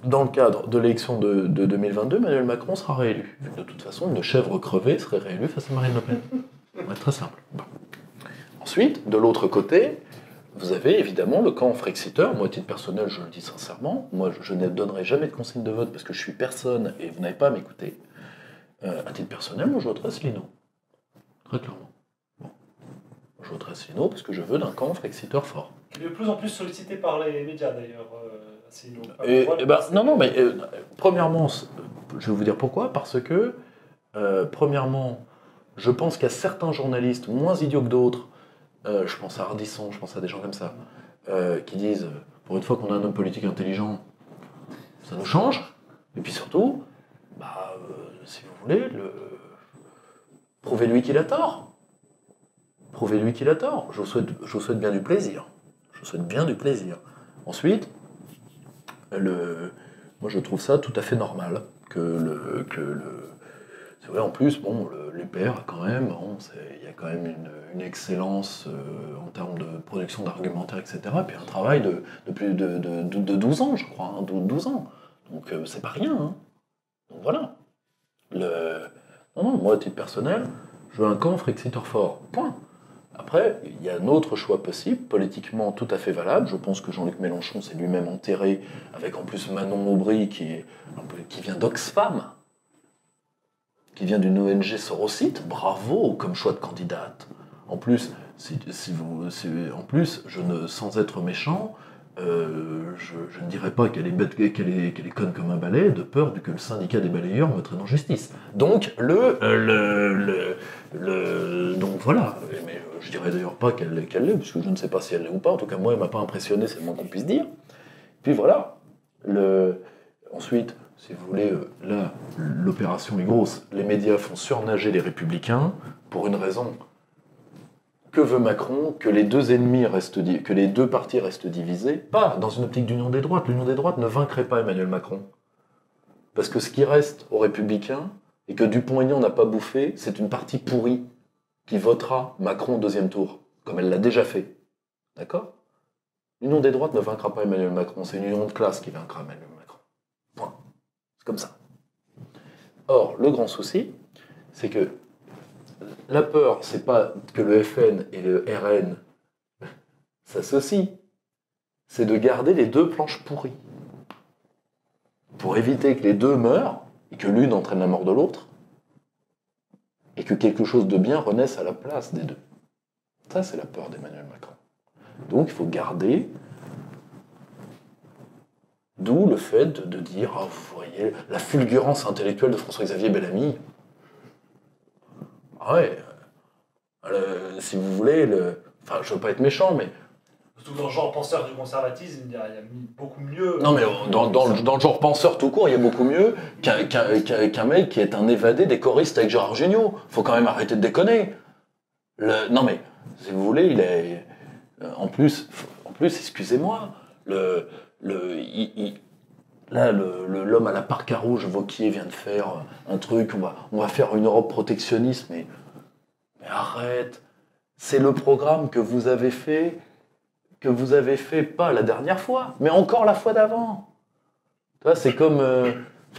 B: dans le cadre de l'élection de 2022, Emmanuel Macron sera réélu. De toute façon, une chèvre crevée serait réélue face à Marine Le Pen. Ça va être très simple. Bon. Ensuite, de l'autre côté, vous avez évidemment le camp Frexiteur. Moi, à titre personnel, je le dis sincèrement, moi, je ne donnerai jamais de consigne de vote parce que je suis personne et vous n'avez pas à m'écouter. À titre personnel, moi, je voterai Asselineau. Très clairement. Bon. Je voterai Asselineau parce que je veux d'un camp Frexiteur fort.
A: Il est de plus en plus sollicité par les médias, d'ailleurs.
B: Non, mais premièrement, je vais vous dire pourquoi. Parce que, premièrement, je pense qu'il y a certains journalistes moins idiots que d'autres, je pense à Ardisson, je pense à des gens comme ça, qui disent, pour une fois qu'on a un homme politique intelligent, ça nous change. Et puis surtout, Si vous voulez, prouvez-lui qu'il a tort. Prouvez-lui qu'il a tort. Je vous souhaite bien du plaisir. Je vous souhaite bien du plaisir. Ensuite, moi je trouve ça tout à fait normal c'est vrai, en plus, l'UPR, quand même, il y a quand même une excellence en termes de production d'argumentaire, etc. Et puis un travail de plus de 12 ans, je crois, 12 ans. Donc c'est pas rien. Hein. Donc voilà. Non, moi, à titre personnel, je veux un camp Frexit fort. Point. Après, il y a un autre choix possible, politiquement tout à fait valable. Je pense que Jean-Luc Mélenchon s'est lui-même enterré, avec en plus Manon Aubry, qui vient d'Oxfam, qui vient d'une ONG sorosite. Bravo comme choix de candidate. En plus, sans être méchant, je ne dirais pas qu'elle est conne comme un balai, de peur que le syndicat des balayeurs me traîne en justice. Donc, donc voilà. Mais je dirais d'ailleurs pas qu'elle l'est, puisque je ne sais pas si elle l'est ou pas. En tout cas, moi, elle m'a pas impressionné, c'est le moins qu'on puisse dire. Puis voilà. Ensuite, si vous voulez, là, l'opération est grosse. Les médias font surnager les républicains pour une raison. Que veut Macron? Que les deux partis restent divisés? Pas dans une optique d'union des droites. L'union des droites ne vaincrait pas Emmanuel Macron. Parce que ce qui reste aux Républicains, et que Dupont-Aignan n'a pas bouffé, c'est une partie pourrie qui votera Macron au deuxième tour, comme elle l'a déjà fait. D'accord? L'union des droites ne vaincra pas Emmanuel Macron, c'est une union de classe qui vaincra Emmanuel Macron. Point. C'est comme ça. Or, le grand souci, c'est que la peur, c'est pas que le FN et le RN s'associent, c'est de garder les deux planches pourries. Pour éviter que les deux meurent, et que l'une entraîne la mort de l'autre, et que quelque chose de bien renaisse à la place des deux. Ça, c'est la peur d'Emmanuel Macron. Donc, il faut garder... D'où le fait de dire, vous voyez, la fulgurance intellectuelle de François-Xavier Bellamy. Ah ouais, si vous voulez, enfin, je veux pas être méchant, mais...
A: Surtout dans le genre penseur du conservatisme, il y a beaucoup mieux...
B: Non, mais dans le genre penseur tout court, il y a beaucoup mieux qu'un mec qui est un évadé des choristes avec Gérard Jugnot. Faut quand même arrêter de déconner. Non mais, si vous voulez, il est... En plus, excusez-moi, l'homme à la parka rouge, Wauquiez, vient de faire un truc, on va faire une Europe protectionniste, mais arrête. C'est le programme que vous avez fait pas la dernière fois, mais encore la fois d'avant. Tu vois, c'est comme,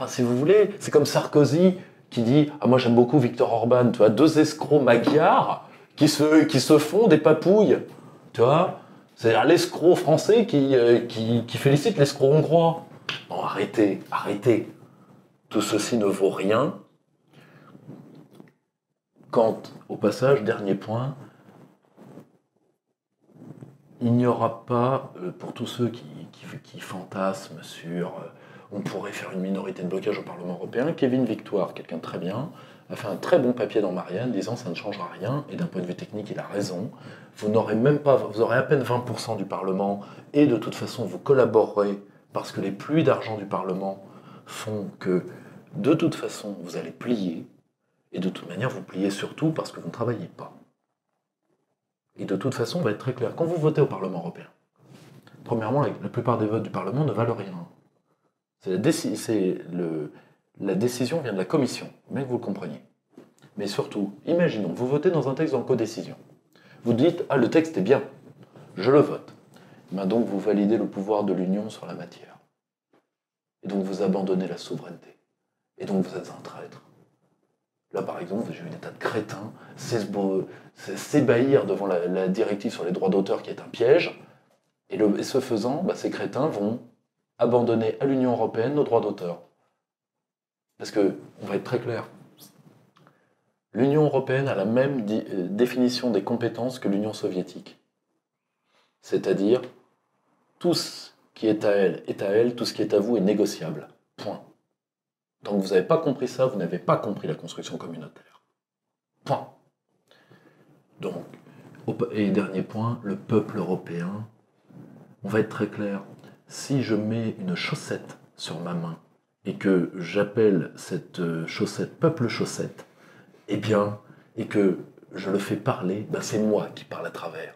B: si vous voulez, c'est comme Sarkozy qui dit « Ah, moi j'aime beaucoup Viktor Orban », tu vois, deux escrocs magyars qui se font des papouilles, tu vois. C'est l'escroc français qui félicite l'escroc hongrois. Non, arrêtez. Tout ceci ne vaut rien. Quand, au passage, dernier point, il n'y aura pas, pour tous ceux qui fantasment sur on pourrait faire une minorité de blocage au Parlement européen, Kevin Victoire, quelqu'un de très bien, a fait un très bon papier dans Marianne disant ça ne changera rien, et d'un point de vue technique, il a raison. Vous aurez à peine 20% du Parlement, et de toute façon, vous collaborerez, parce que les pluies d'argent du Parlement font que, de toute façon, vous allez plier, et de toute manière, vous pliez surtout parce que vous ne travaillez pas. Et de toute façon, on va être très clair. Quand vous votez au Parlement européen, premièrement, la plupart des votes du Parlement ne valent rien. La décision vient de la Commission, bien que vous le compreniez. Mais surtout, imaginons, vous votez dans un texte en codécision. Vous dites, le texte est bien, je le vote. Donc vous validez le pouvoir de l'Union sur la matière. Et donc vous abandonnez la souveraineté. Et donc vous êtes un traître. Là, par exemple, j'ai vu des tas de crétins s'ébahir devant la directive sur les droits d'auteur qui est un piège. Et ce faisant, ces crétins vont abandonner à l'Union européenne nos droits d'auteur. Parce que, on va être très clair, l'Union européenne a la même définition des compétences que l'Union soviétique. C'est-à-dire, tout ce qui est à elle, tout ce qui est à vous est négociable. Point. Tant que vous n'avez pas compris ça, vous n'avez pas compris la construction communautaire. Point. Donc, et dernier point, le peuple européen, on va être très clair, si je mets une chaussette sur ma main et que j'appelle cette chaussette peuple chaussette, eh bien, et que je le fais parler, ben c'est moi qui parle à travers.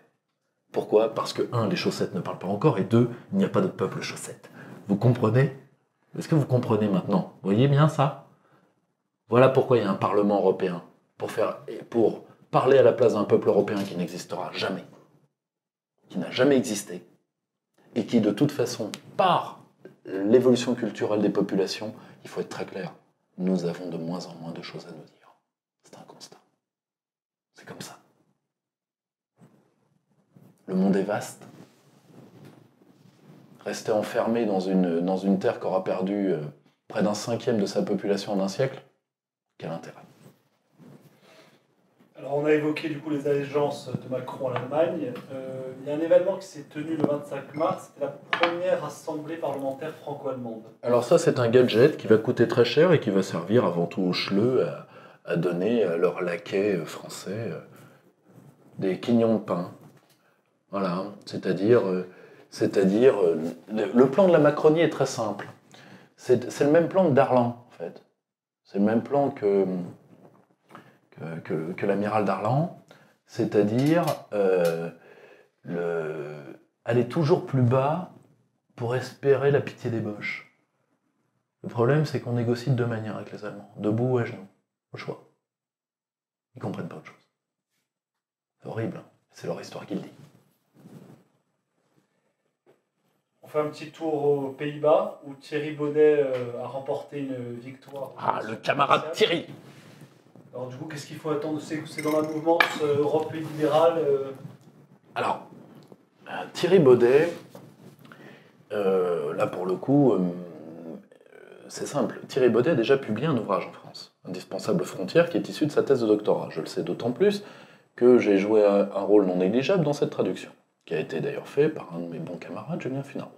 B: Pourquoi ? Parce que, un, les chaussettes ne parlent pas encore, et deux, il n'y a pas de peuple chaussette. Vous comprenez ? Est-ce que vous comprenez maintenant ? Vous voyez bien ça ? Voilà pourquoi il y a un Parlement européen, pour parler à la place d'un peuple européen qui n'existera jamais, qui n'a jamais existé, et qui, de toute façon, par l'évolution culturelle des populations, il faut être très clair, nous avons de moins en moins de choses à nous dire. C'est un constat. C'est comme ça. Le monde est vaste. Rester enfermé dans une terre qui aura perdu près d'un cinquième de sa population en un siècle, quel intérêt ?
A: Alors on a évoqué du coup les allégeances de Macron à l'Allemagne. Il y a un événement qui s'est tenu le 25 mars, c'était la première assemblée parlementaire franco-allemande.
B: Alors ça, c'est un gadget qui va coûter très cher et qui va servir avant tout aux chleux à donner à leurs laquais français des quignons de pain. Voilà, c'est-à-dire le plan de la Macronie est très simple. C'est le même plan que Darlan, en fait. C'est le même plan que l'amiral Darlan, c'est-à-dire aller toujours plus bas pour espérer la pitié des Boches. Le problème, c'est qu'on négocie de deux manières avec les Allemands, debout ou à genoux, au choix. Ils comprennent pas autre chose. C'est horrible, hein. C'est leur histoire qui le dit.
A: On fait un petit tour aux Pays-Bas, où Thierry Baudet a remporté une victoire.
B: Ah, le camarade Thierry.
A: Alors du coup, qu'est-ce qu'il faut attendre ? C'est dans la mouvance Europe libérale
B: Alors, Thierry Baudet, là pour le coup, c'est simple. Thierry Baudet a déjà publié un ouvrage en France, Indispensable frontière, qui est issu de sa thèse de doctorat. Je le sais d'autant plus que j'ai joué un rôle non négligeable dans cette traduction, qui a été d'ailleurs fait par un de mes bons camarades, Julien Funaro.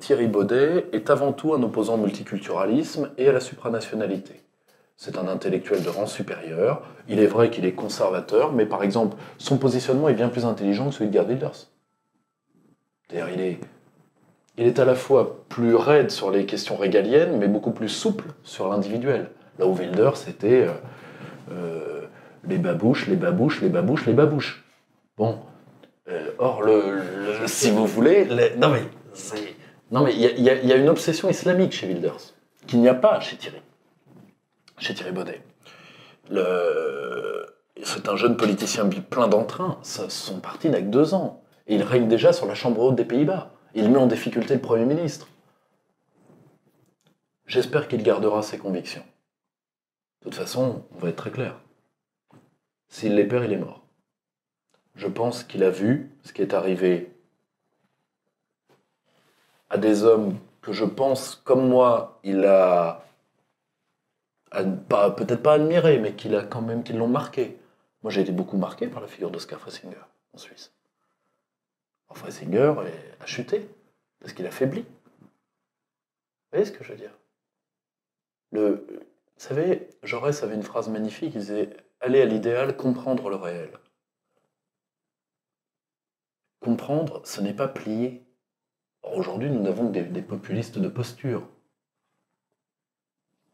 B: Thierry Baudet est avant tout un opposant au multiculturalisme et à la supranationalité. C'est un intellectuel de rang supérieur. Il est vrai qu'il est conservateur, mais par exemple, son positionnement est bien plus intelligent que celui de Geert Wilders. C'est-à-dire, il est à la fois plus raide sur les questions régaliennes, mais beaucoup plus souple sur l'individuel. Là où Wilders, c'était les babouches, les babouches, les babouches, les babouches. Bon. Or, si vous voulez... Non mais il y a une obsession islamique chez Wilders, qu'il n'y a pas chez Thierry Baudet. C'est un jeune politicien plein d'entrain. Son parti n'a que 2 ans. Et il règne déjà sur la chambre haute des Pays-Bas. Il met en difficulté le Premier ministre. J'espère qu'il gardera ses convictions. De toute façon, on va être très clair. S'il les perd, il est mort. Je pense qu'il a vu ce qui est arrivé à des hommes que je pense, comme moi, il a peut-être pas admiré, mais qui l'ont marqué. Moi, j'ai été beaucoup marqué par la figure d'Oskar Freisinger en Suisse. Alors, Freisinger a chuté parce qu'il a faibli. Vous voyez ce que je veux dire ? Vous savez, Jaurès avait une phrase magnifique, il disait « Aller à l'idéal, comprendre le réel ». Comprendre, ce n'est pas plier. Or, aujourd'hui, nous n'avons que des populistes de posture.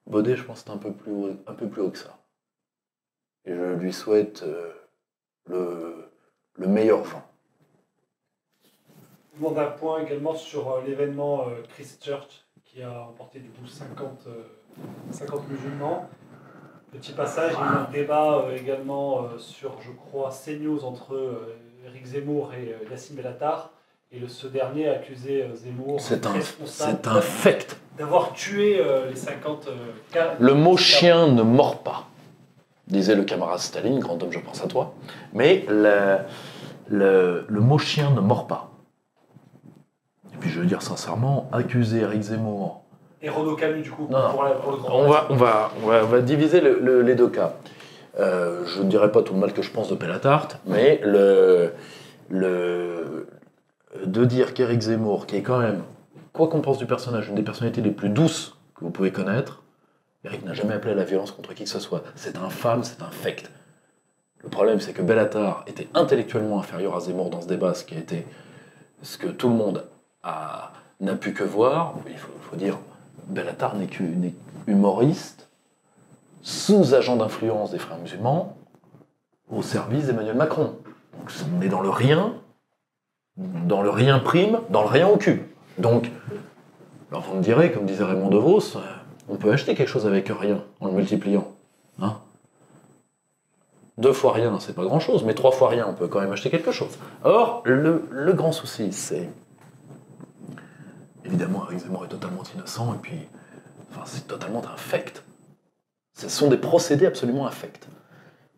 B: Baudet, je pense, c'est un peu plus haut que ça. Et je lui souhaite le meilleur vent.
A: Je demande un point également sur l'événement Christchurch, qui a emporté du coup 50 musulmans. Petit passage, il y a eu un débat également sur, je crois, CNews entre Éric Zemmour et Yassine Bellatar. Et ce dernier a accusé Zemmour
B: c'est un fait
A: d'avoir tué les 50
B: Le mot chien ne mord pas, disait le camarade Staline, grand homme, je pense à toi. Mais le mot chien ne mord pas. Et puis je veux dire sincèrement, accuser Éric Zemmour...
A: Et Renaud Camus, du coup,
B: non,
A: pour le grand...
B: On va diviser les deux cas. Je ne dirai pas tout le mal que je pense de Bellatar, mais de dire qu'Éric Zemmour, qui est quand même, quoi qu'on pense du personnage, une des personnalités les plus douces que vous pouvez connaître, Éric n'a jamais appelé à la violence contre qui que ce soit. C'est infâme, c'est infect. Le problème, c'est que Bellatar était intellectuellement inférieur à Zemmour dans ce débat, ce que tout le monde n'a pu que voir, il faut dire, Bellatar n'est humoriste, sous-agent d'influence des frères musulmans, au service d'Emmanuel Macron. Donc on est dans le rien prime, dans le rien au cube. Donc, alors vous me direz, comme disait Raymond DeVos, on peut acheter quelque chose avec rien, en le multipliant. Hein, 2 fois rien, c'est pas grand-chose, mais 3 fois rien, on peut quand même acheter quelque chose. Or, le grand souci, c'est... Évidemment, Éric Zemmour est totalement innocent, et puis... Enfin, c'est totalement infect. Ce sont des procédés absolument infects.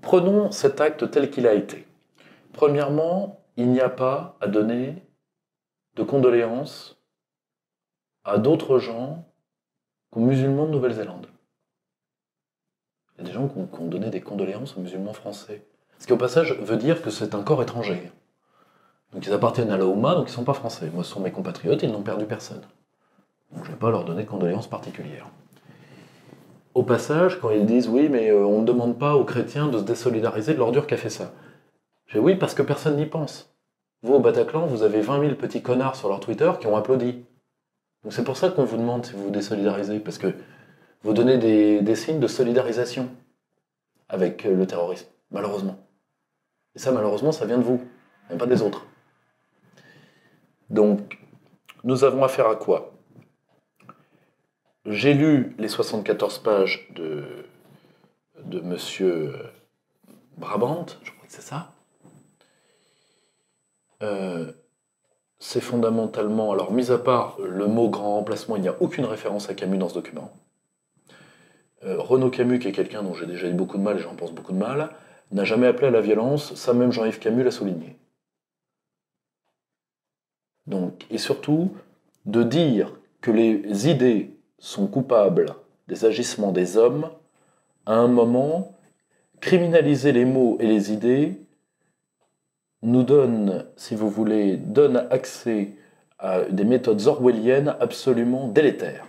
B: Prenons cet acte tel qu'il a été. Premièrement, il n'y a pas à donner de condoléances à d'autres gens qu'aux musulmans de Nouvelle-Zélande. Il y a des gens qui ont donné des condoléances aux musulmans français. Ce qui, au passage, veut dire que c'est un corps étranger. Donc ils appartiennent à la Oumma, donc ils ne sont pas français. Moi, ce sont mes compatriotes, ils n'ont perdu personne. Donc je ne vais pas leur donner de condoléances particulières. Au passage, quand ils disent « oui, mais on ne demande pas aux chrétiens de se désolidariser de l'ordure qu'a fait ça », je dis « oui, parce que personne n'y pense. Vous, au Bataclan, vous avez 20 000 petits connards sur leur Twitter qui ont applaudi. Donc c'est pour ça qu'on vous demande si vous vous désolidarisez, parce que vous donnez des signes de solidarisation avec le terrorisme, malheureusement. Et ça, malheureusement, ça vient de vous, et pas des autres. Donc, nous avons affaire à quoi ? J'ai lu les 74 pages de Monsieur Brabant, je crois que c'est ça. C'est fondamentalement... Alors, mis à part le mot grand remplacement, il n'y a aucune référence à Camus dans ce document. Renaud Camus, qui est quelqu'un dont j'ai déjà dit beaucoup de mal, et j'en pense beaucoup de mal, n'a jamais appelé à la violence, ça même Jean-Yves Camus l'a souligné. Donc, et surtout, de dire que les idées sont coupables des agissements des hommes, à un moment, criminaliser les mots et les idées nous donne, si vous voulez, donne accès à des méthodes orwelliennes absolument délétères.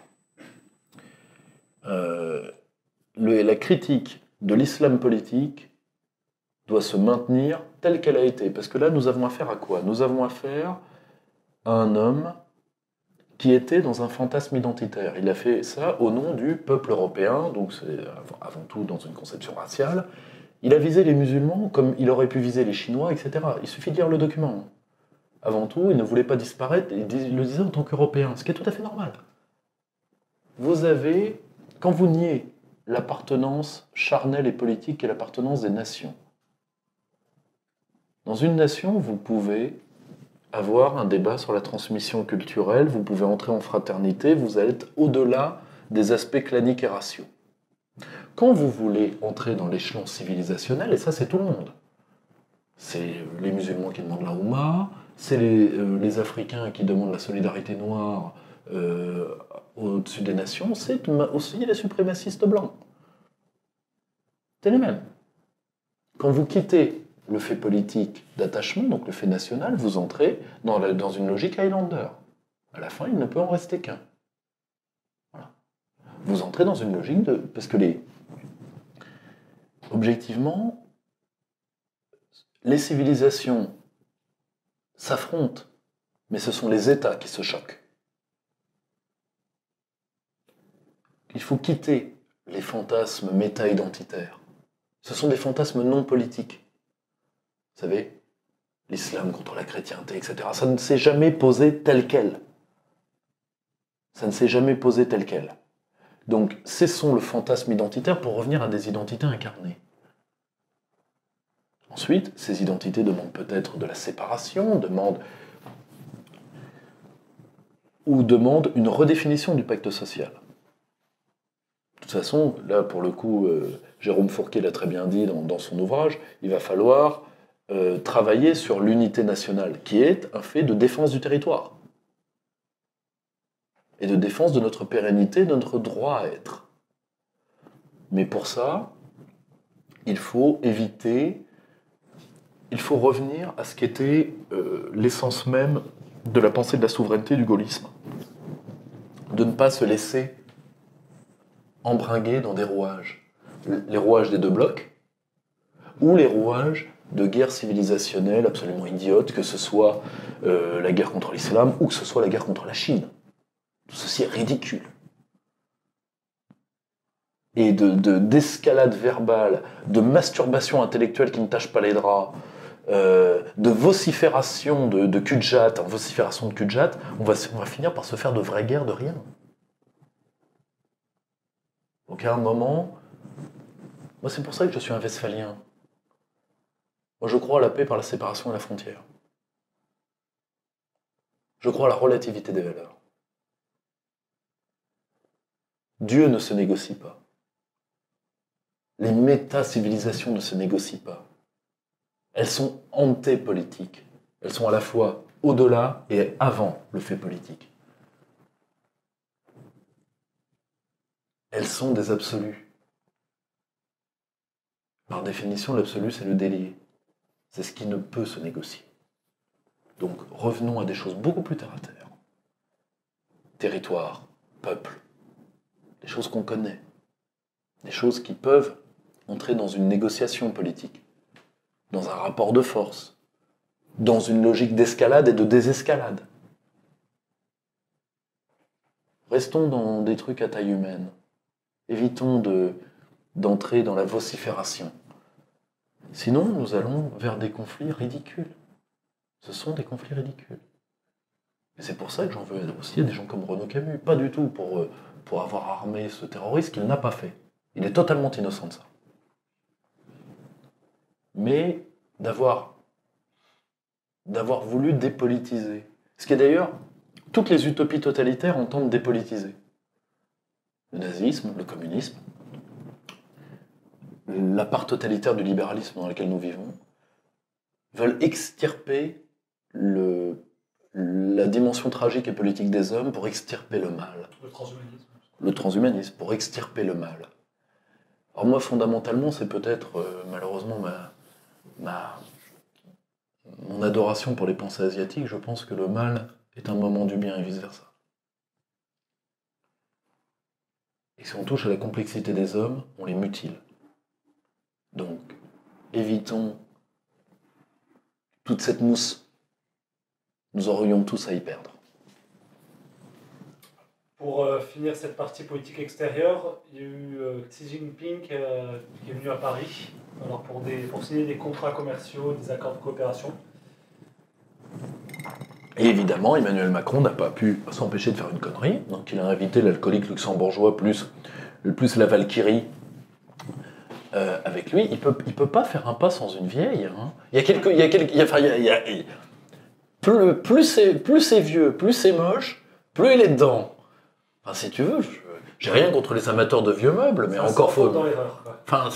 B: La critique de l'islam politique doit se maintenir telle qu'elle a été. Parce que là, nous avons affaire à quoi ? Nous avons affaire à un homme qui était dans un fantasme identitaire. Il a fait ça au nom du peuple européen, donc c'est avant tout dans une conception raciale. Il a visé les musulmans comme il aurait pu viser les Chinois, etc. Il suffit de lire le document. Avant tout, il ne voulait pas disparaître, il le disait en tant qu'Européen, ce qui est tout à fait normal. Vous avez, quand vous niez l'appartenance charnelle et politique et l'appartenance des nations, dans une nation, vous pouvez avoir un débat sur la transmission culturelle, vous pouvez entrer en fraternité, vous êtes au-delà des aspects claniques et raciaux. Quand vous voulez entrer dans l'échelon civilisationnel, et ça c'est tout le monde, c'est les musulmans qui demandent la Oumma, c'est les Africains qui demandent la solidarité noire au-dessus des nations, c'est aussi les suprémacistes blancs. C'est les mêmes. Quand vous quittez le fait politique d'attachement, donc le fait national, vous entrez dans une logique Highlander. À la fin, il ne peut en rester qu'un. Voilà. Vous entrez dans une logique de... Parce que objectivement, les civilisations s'affrontent, mais ce sont les États qui se choquent. Il faut quitter les fantasmes méta-identitaires. Ce sont des fantasmes non politiques. Vous savez, l'islam contre la chrétienté, etc. Ça ne s'est jamais posé tel quel. Ça ne s'est jamais posé tel quel. Donc, cessons le fantasme identitaire pour revenir à des identités incarnées. Ensuite, ces identités demandent peut-être de la séparation, demandent une redéfinition du pacte social. De toute façon, là, pour le coup, Jérôme Fourquet l'a très bien dit dans son ouvrage, il va falloir travailler sur l'unité nationale, qui est un fait de défense du territoire. Et de défense de notre pérennité, de notre droit à être. Mais pour ça, il faut revenir à ce qu'était l'essence même de la pensée de la souveraineté du gaullisme. De ne pas se laisser embringuer dans des rouages. Les rouages des deux blocs, ou les rouages de guerres civilisationnelles absolument idiotes, que ce soit la guerre contre l'islam ou que ce soit la guerre contre la Chine. Tout ceci est ridicule. Et d'escalade verbale, de masturbation intellectuelle qui ne tâche pas les draps, de vocifération de cul-de-jatte, vocifération de cul-de-jatte, on va finir par se faire de vraies guerres de rien. Donc à un moment, moi c'est pour ça que je suis un westphalien. Moi je crois à la paix par la séparation et la frontière. Je crois à la relativité des valeurs. Dieu ne se négocie pas. Les méta-civilisations ne se négocient pas. Elles sont antépolitiques. Elles sont à la fois au-delà et avant le fait politique. Elles sont des absolus. Par définition, l'absolu, c'est le délié. C'est ce qui ne peut se négocier. Donc, revenons à des choses beaucoup plus terre à terre. Territoire, peuple, des choses qu'on connaît, des choses qui peuvent entrer dans une négociation politique, dans un rapport de force, dans une logique d'escalade et de désescalade. Restons dans des trucs à taille humaine. Évitons d'entrer dans la vocifération. Sinon, nous allons vers des conflits ridicules. Ce sont des conflits ridicules. Et c'est pour ça que j'en veux aussi à des gens comme Renaud Camus. Pas du tout pour avoir armé ce terroriste qu'il n'a pas fait. Il est totalement innocent de ça. Mais d'avoir voulu dépolitiser. Ce qui est d'ailleurs, toutes les utopies totalitaires entendent dépolitiser. Le nazisme, le communisme, la part totalitaire du libéralisme dans laquelle nous vivons, veulent extirper la dimension tragique et politique des hommes pour extirper le mal.
A: Le transhumanisme.
B: Le transhumanisme, pour extirper le mal. Alors moi, fondamentalement, c'est peut-être, malheureusement, mon adoration pour les pensées asiatiques. Je pense que le mal est un moment du bien et vice-versa. Et si on touche à la complexité des hommes, on les mutile. Donc, évitons toute cette mousse. Nous aurions tous à y perdre.
A: Pour finir cette partie politique extérieure, il y a eu Xi Jinping qui est venu à Paris alors pour signer des contrats commerciaux, des accords de coopération.
B: Et évidemment, Emmanuel Macron n'a pas pu s'empêcher de faire une connerie. Donc il a invité l'alcoolique luxembourgeois plus la Valkyrie avec lui. Il peut pas faire un pas sans une vieille. Hein. Plus c'est vieux, plus c'est moche, plus il est dedans. Enfin, si tu veux, j'ai rien contre les amateurs de vieux meubles, mais
A: Ça
B: encore faut.
A: dans l'erreur, quoi.
B: Enfin,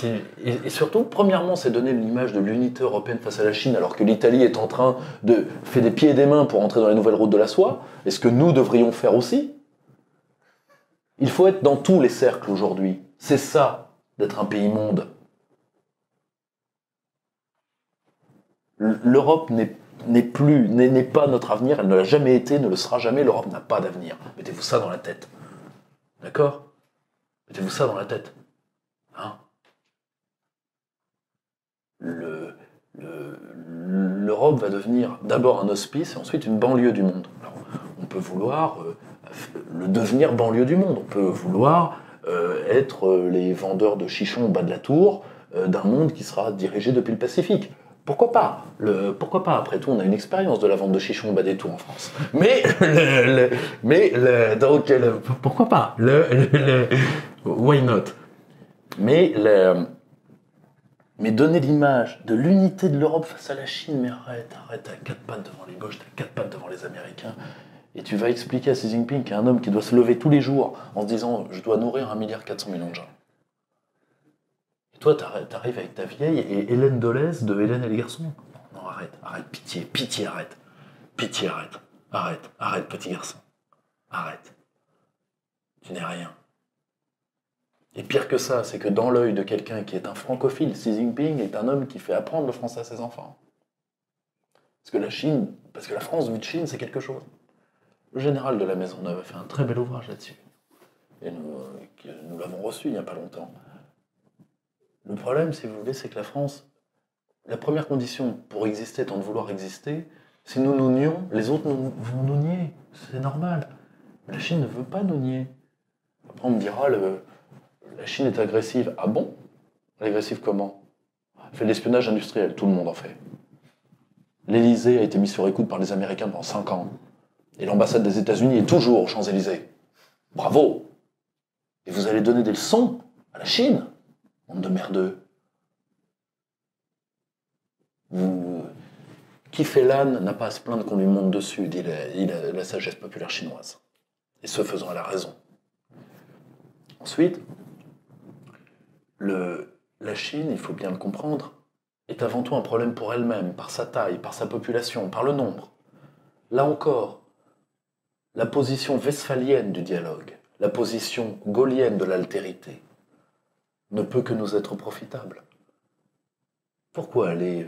B: et surtout, premièrement, c'est donner l'image de l'unité européenne face à la Chine, alors que l'Italie est en train de faire des pieds et des mains pour entrer dans les nouvelles routes de la soie. Est-ce que nous devrions faire aussi ? Il faut être dans tous les cercles aujourd'hui. C'est ça, d'être un pays monde. L'Europe n'est pas notre avenir, elle ne l'a jamais été, ne le sera jamais, l'Europe n'a pas d'avenir. Mettez-vous ça dans la tête. D'accord ? Mettez-vous ça dans la tête. Hein ? L'Europe va devenir d'abord un hospice et ensuite une banlieue du monde. Alors, on peut vouloir le devenir banlieue du monde, on peut vouloir être les vendeurs de chichons au bas de la tour d'un monde qui sera dirigé depuis le Pacifique. Pourquoi pas ? Pourquoi pas ? Après tout, on a une expérience de la vente de chichons au bas des tours en France. Pourquoi pas ? Why not ? Mais donner l'image de l'unité de l'Europe face à la Chine, mais arrête, t'as 4 pattes devant les gauches, t'as 4 pattes devant les Américains, et tu vas expliquer à Xi Jinping qu'il y a un homme qui doit se lever tous les jours en se disant « je dois nourrir 1,4 milliard de gens ». Et toi, t'arrives avec ta vieille et Hélène Dolez de Hélène et les garçons. Non, arrête, pitié, arrête. Pitié, arrête, petit garçon. Arrête. Tu n'es rien. Et pire que ça, c'est que dans l'œil de quelqu'un qui est un francophile, Xi Jinping est un homme qui fait apprendre le français à ses enfants. Parce que la France vue de Chine, c'est quelque chose. Le général de la Maisonneuve a fait un très bel ouvrage là-dessus. Et nous l'avons reçu il n'y a pas longtemps. Le problème, si vous voulez, c'est que la France, la première condition pour exister étant de vouloir exister, si nous nous nions, les autres vont nous nier. C'est normal. La Chine ne veut pas nous nier. Après, on me dira, la Chine est agressive. Ah bon? Elle est agressive comment? Elle fait de l'espionnage industriel, tout le monde en fait. L'Élysée a été mis sur écoute par les Américains pendant 5 ans. Et l'ambassade des États-Unis est toujours aux Champs-Élysées. Bravo! Et vous allez donner des leçons à la Chine? Bande de merdeux. Qui fait l'âne n'a pas à se plaindre qu'on lui monte dessus, dit la sagesse populaire chinoise. Et ce faisant, elle a raison. Ensuite, la Chine, il faut bien le comprendre, est avant tout un problème pour elle-même, par sa taille, par sa population, par le nombre. Là encore, la position westphalienne du dialogue, la position gaullienne de l'altérité, ne peut que nous être profitable. Pourquoi aller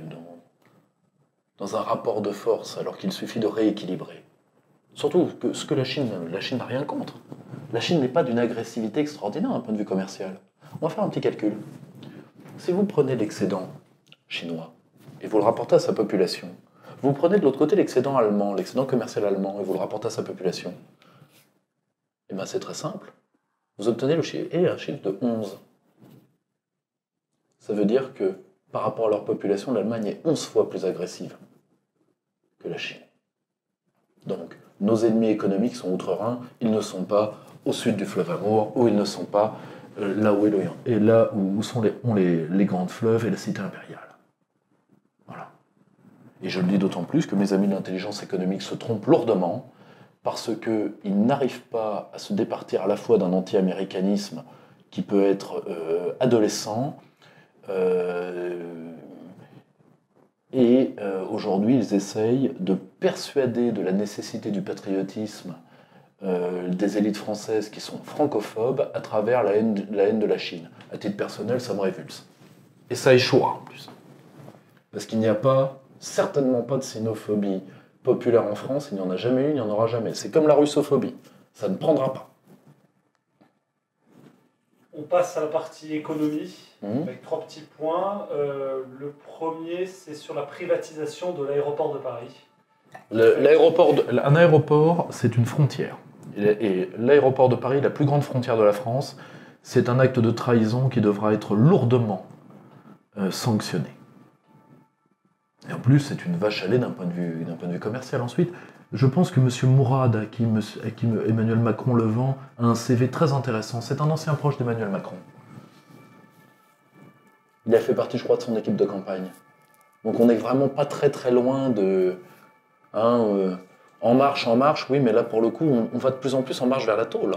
B: dans un rapport de force alors qu'il suffit de rééquilibrer? Surtout que ce que la Chine n'a rien contre. La Chine n'est pas d'une agressivité extraordinaire d'un point de vue commercial. On va faire un petit calcul. Si vous prenez l'excédent chinois et vous le rapportez à sa population, vous prenez de l'autre côté l'excédent allemand, l'excédent commercial allemand, et vous le rapportez à sa population, et bien c'est très simple. Vous obtenez un chiffre de 11. Ça veut dire que par rapport à leur population, l'Allemagne est 11 fois plus agressive que la Chine. Donc, nos ennemis économiques sont outre-Rhin, ils ne sont pas au sud du fleuve Amour, ou ils ne sont pas là où est l'Orient, et là où sont les grandes fleuves et la cité impériale. Voilà. Et je le dis d'autant plus que mes amis de l'intelligence économique se trompent lourdement, parce qu'ils n'arrivent pas à se départir à la fois d'un anti-américanisme qui peut être adolescent, aujourd'hui, ils essayent de persuader de la nécessité du patriotisme des élites françaises qui sont francophobes à travers la haine de la Chine. À titre personnel, ça me révulse. Et ça échouera en plus. Parce qu'il n'y a certainement pas de sinophobie populaire en France, il n'y en a jamais eu, il n'y en aura jamais. C'est comme la russophobie, ça ne prendra pas.
A: On passe à la partie économie, avec 3 petits points. Le premier, c'est sur la privatisation de l'aéroport de Paris.
B: Un aéroport, c'est une frontière. Et l'aéroport de Paris, la plus grande frontière de la France, c'est un acte de trahison qui devra être lourdement sanctionné. Et en plus, c'est une vache à lait d'un point de vue commercial. Ensuite, je pense que M. Mourad, à qui Emmanuel Macron le vend, a un CV très intéressant. C'est un ancien proche d'Emmanuel Macron. Il a fait partie, je crois, de son équipe de campagne. Donc on n'est vraiment pas très très loin de... En marche, oui, mais là, pour le coup, on va de plus en plus en marche vers la tôle.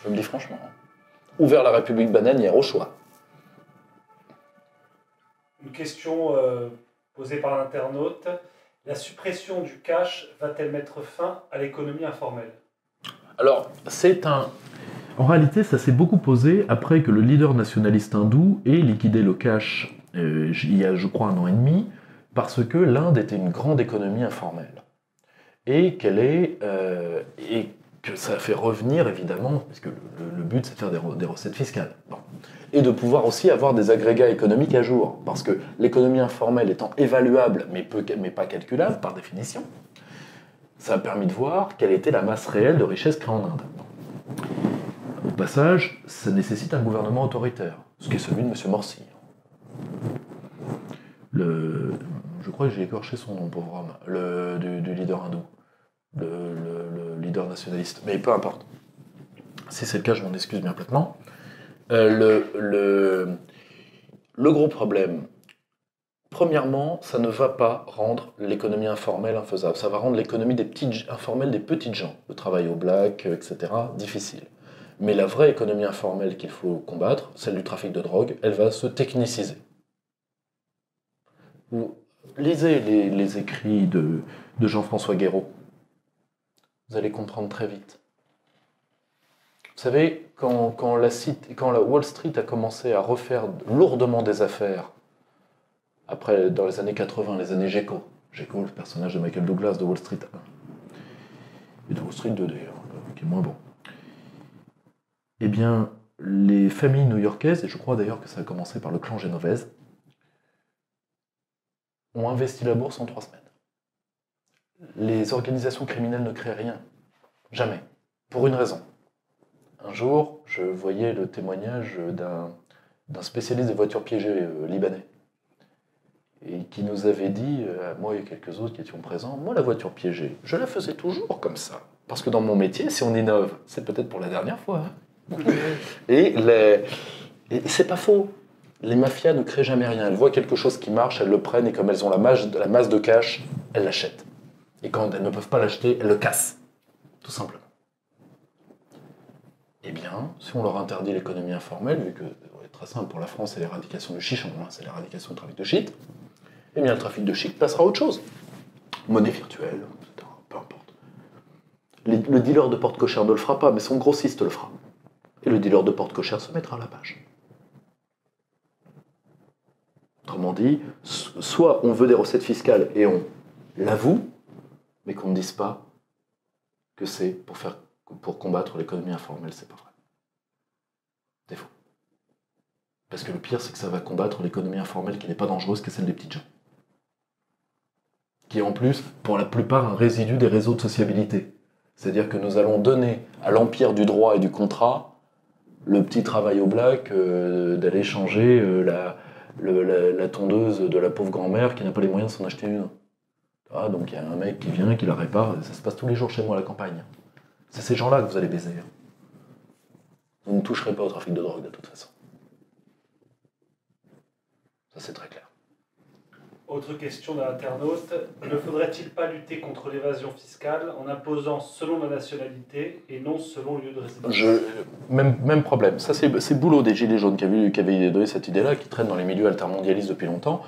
B: Je me dis franchement. Ou vers la République bananière, au choix.
A: Une question posée par l'internaute. La suppression du cash va-t-elle mettre fin à l'économie informelle?
B: Alors, en réalité, ça s'est beaucoup posé après que le leader nationaliste hindou ait liquidé le cash il y a, je crois, 1 an et demi, parce que l'Inde était une grande économie informelle. Et que ça a fait revenir, évidemment, parce que le but, c'est de faire des recettes fiscales. Bon. Et de pouvoir aussi avoir des agrégats économiques à jour. Parce que l'économie informelle étant évaluable, mais pas calculable, par définition, ça a permis de voir quelle était la masse réelle de richesse créée en Inde. Au passage, ça nécessite un gouvernement autoritaire, ce qui est celui de M. Morsi. Je crois que j'ai écorché son nom, pauvre homme, du leader hindou, le leader nationaliste, mais peu importe. Si c'est le cas, je m'en excuse bien platement. Le gros problème, premièrement, ça ne va pas rendre l'économie informelle infaisable. Ça va rendre l'économie informelle des petites gens, le travail au black, etc., difficile. Mais la vraie économie informelle qu'il faut combattre, celle du trafic de drogue, elle va se techniciser. Vous lisez les écrits de Jean-François Guéraud. Vous allez comprendre très vite. Vous savez, quand la Wall Street a commencé à refaire lourdement des affaires, après, dans les années 80, les années Jekyll, le personnage de Michael Douglas de Wall Street 1, et de Wall Street 2 d'ailleurs, qui est moins bon, eh bien, les familles new-yorkaises, et je crois d'ailleurs que ça a commencé par le clan Genovese, ont investi la bourse en 3 semaines. Les organisations criminelles ne créent rien. Jamais. Pour une raison. Un jour, je voyais le témoignage d'un spécialiste des voitures piégées libanais, et qui nous avait dit, à moi et quelques autres qui étions présents, moi la voiture piégée, je la faisais toujours comme ça. Parce que dans mon métier, si on innove, c'est peut-être pour la dernière fois. Hein. Et c'est pas faux. Les mafias ne créent jamais rien. Elles voient quelque chose qui marche, elles le prennent, et comme elles ont la masse de cash, elles l'achètent. Et quand elles ne peuvent pas l'acheter, elles le cassent. Tout simplement. Eh bien, si on leur interdit l'économie informelle, vu que c'est très simple pour la France, c'est l'éradication du chichon, hein, c'est l'éradication du trafic de shit, eh bien le trafic de shit passera à autre chose. Monnaie virtuelle, etc. Peu importe. Le dealer de porte cochère ne le fera pas, mais son grossiste le fera. Et le dealer de porte cochère se mettra à la page. Autrement dit, soit on veut des recettes fiscales et on l'avoue, mais qu'on ne dise pas que c'est pour combattre l'économie informelle, c'est pas vrai. C'est faux. Parce que le pire, c'est que ça va combattre l'économie informelle qui n'est pas dangereuse, qui est celle des petites gens. Qui est en plus, pour la plupart, un résidu des réseaux de sociabilité. C'est-à-dire que nous allons donner à l'empire du droit et du contrat le petit travail au black d'aller changer la tondeuse de la pauvre grand-mère qui n'a pas les moyens de s'en acheter une. Ah, donc il y a un mec qui vient, qui la répare, ça se passe tous les jours chez moi à la campagne. C'est ces gens-là que vous allez baiser. Vous ne toucherez pas au trafic de drogue de toute façon. Ça c'est très clair.
A: Autre question d'un internaute. Ne faudrait-il pas lutter contre l'évasion fiscale en imposant selon la nationalité et non selon le lieu de résidence?
B: Même problème. Ça, c'est Boulot des Gilets jaunes qui avait donné cette idée-là, qui traîne dans les milieux altermondialistes depuis longtemps.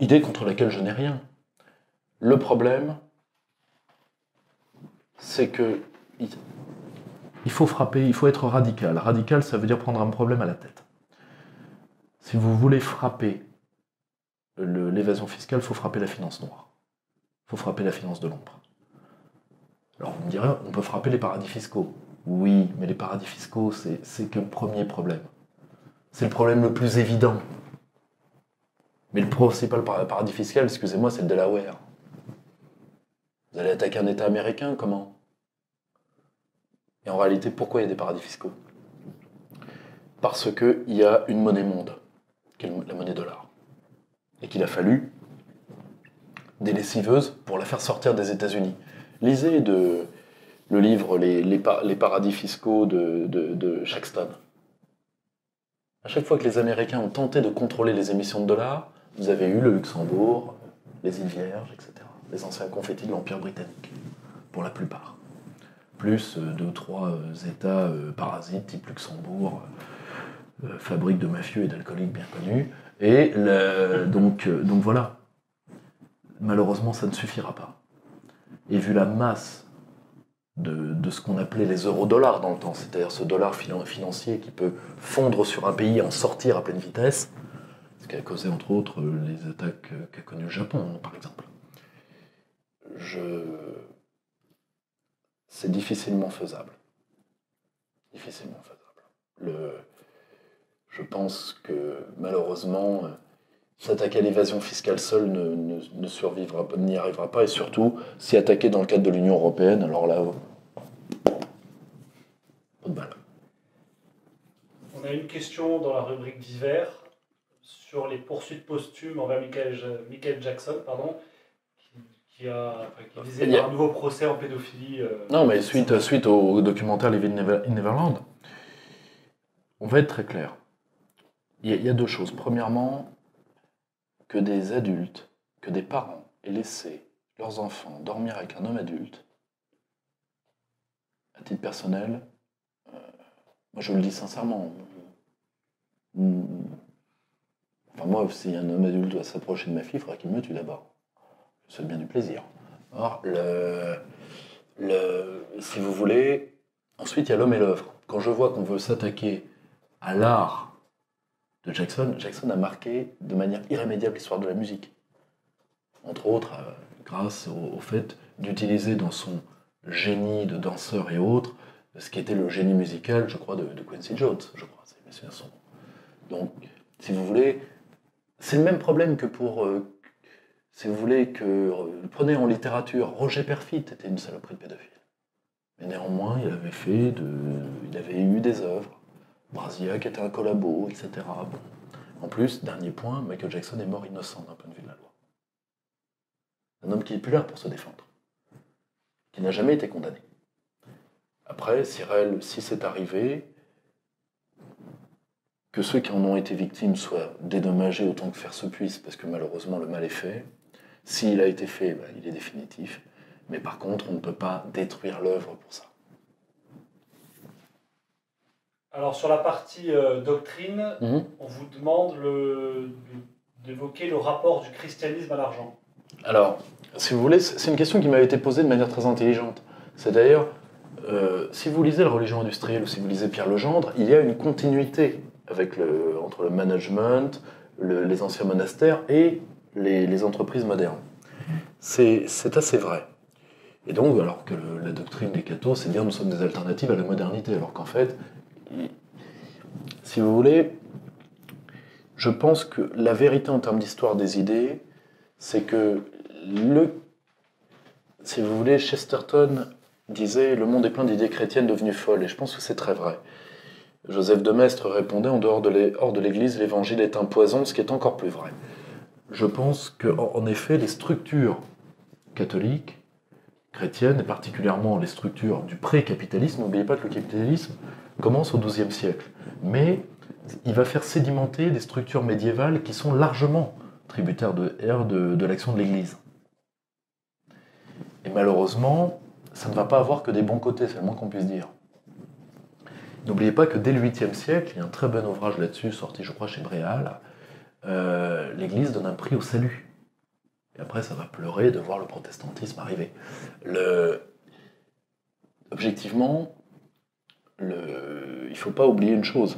B: Idée contre laquelle je n'ai rien. Le problème, c'est que il faut frapper, il faut être radical. Radical, ça veut dire prendre un problème à la tête. Si vous voulez frapper l'évasion fiscale, il faut frapper la finance noire. Il faut frapper la finance de l'ombre. Alors vous me direz, on peut frapper les paradis fiscaux. Oui, mais les paradis fiscaux, c'est que le premier problème. C'est le problème le plus évident. Mais le principal paradis fiscal, excusez-moi, c'est le Delaware. Vous allez attaquer un État américain, comment? Et en réalité, pourquoi il y a des paradis fiscaux? Parce qu'il y a une monnaie monde, qui est la monnaie dollar. Et qu'il a fallu des lessiveuses pour la faire sortir des États-Unis. Lisez le livre Les paradis fiscaux de Shaxton. À chaque fois que les Américains ont tenté de contrôler les émissions de dollars, vous avez eu le Luxembourg, les îles Vierges, etc. Les anciens confettis de l'Empire britannique, pour la plupart. Plus 2 ou 3 États parasites, type Luxembourg, fabrique de mafieux et d'alcooliques bien connus. Et donc voilà. Malheureusement, ça ne suffira pas. Et vu la masse de ce qu'on appelait les euro-dollars dans le temps, c'est-à-dire ce dollar financier qui peut fondre sur un pays et en sortir à pleine vitesse, ce qui a causé entre autres les attaques qu'a connues le Japon, par exemple. C'est difficilement faisable. Difficilement faisable. Je pense que malheureusement, s'attaquer à l'évasion fiscale seule ne survivra, n'y arrivera pas, et surtout, s'y attaquer dans le cadre de l'Union européenne, alors là, pas de balle.
A: On a une question dans la rubrique divers sur les poursuites posthumes envers Michael Jackson, qui visait un nouveau procès en pédophilie.
B: Non, mais suite au documentaire Living in Neverland, on va être très clair. Il y a 2 choses. Premièrement, que des adultes, que des parents aient laissé leurs enfants dormir avec un homme adulte, à titre personnel, moi je le dis sincèrement. Enfin moi, si un homme adulte doit s'approcher de ma fille, il faudra qu'il me tue d'abord. Je souhaite bien du plaisir. Or, si vous voulez, ensuite il y a l'homme et l'œuvre. Quand je vois qu'on veut s'attaquer à l'art de Jackson a marqué de manière irrémédiable l'histoire de la musique. Entre autres, grâce au fait d'utiliser dans son génie de danseur et autres, ce qui était le génie musical, je crois, de Quincy Jones, je crois, c'est son nom. Donc, si vous voulez, c'est le même problème que pour... si vous voulez, prenez en littérature, Roger Perfit était une saloperie de pédophile. Et néanmoins, il avait eu des œuvres. Brasillac était un collabo, etc. Bon. En plus, dernier point, Michael Jackson est mort innocent d'un point de vue de la loi. Un homme qui est plus là pour se défendre, qui n'a jamais été condamné. Après, Cyril, si c'est arrivé, que ceux qui en ont été victimes soient dédommagés autant que faire se puisse, parce que malheureusement le mal est fait. S'il a été fait, il est définitif. Mais par contre, on ne peut pas détruire l'œuvre pour ça.
A: Alors sur la partie doctrine, on vous demande d'évoquer le rapport du christianisme à l'argent.
B: Alors, si vous voulez, c'est une question qui m'avait été posée de manière très intelligente. C'est d'ailleurs, si vous lisez La religion industrielle ou si vous lisez Pierre Legendre, il y a une continuité entre le management, les anciens monastères et les entreprises modernes. C'est assez vrai. Et donc, alors que la doctrine des cathos, c'est dire nous sommes des alternatives à la modernité, alors qu'en fait, si vous voulez, je pense que la vérité en termes d'histoire des idées, c'est que si vous voulez, Chesterton disait « Le monde est plein d'idées chrétiennes devenues folles », et je pense que c'est très vrai. Joseph de Maistre répondait « hors de l'Église, l'Évangile est un poison », ce qui est encore plus vrai. Je pense qu'en effet, les structures catholiques, chrétiennes, et particulièrement les structures du pré-capitalisme, n'oubliez pas que le capitalisme commence au XIIe siècle, mais il va faire sédimenter des structures médiévales qui sont largement tributaires de l'action de l'Église. Et malheureusement, ça ne va pas avoir que des bons côtés, c'est le moins qu'on puisse dire. N'oubliez pas que dès le 8e siècle, il y a un très bon ouvrage là-dessus, sorti je crois chez Bréal, l'Église donne un prix au salut. Et après, ça va pleurer de voir le protestantisme arriver. Objectivement, il ne faut pas oublier une chose.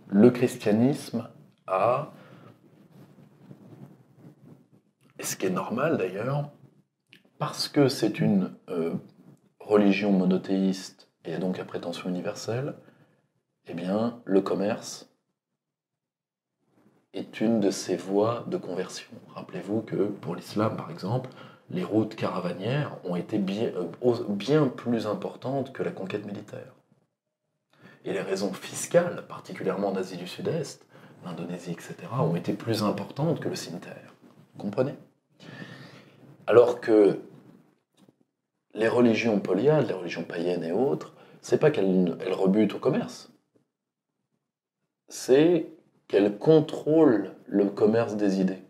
B: Le christianisme a, et ce qui est normal d'ailleurs, parce que c'est une religion monothéiste et donc à prétention universelle, eh bien, le commerce est une de ces voies de conversion. Rappelez-vous que pour l'islam, par exemple, les routes caravanières ont été bien plus importantes que la conquête militaire. Et les raisons fiscales, particulièrement en Asie du Sud-Est, l'Indonésie, etc., ont été plus importantes que le cimetière. Vous comprenez ? Alors que les religions polyades, les religions païennes et autres, c'est pas qu'elles rebutent au commerce. C'est qu'elles contrôlent le commerce des idées.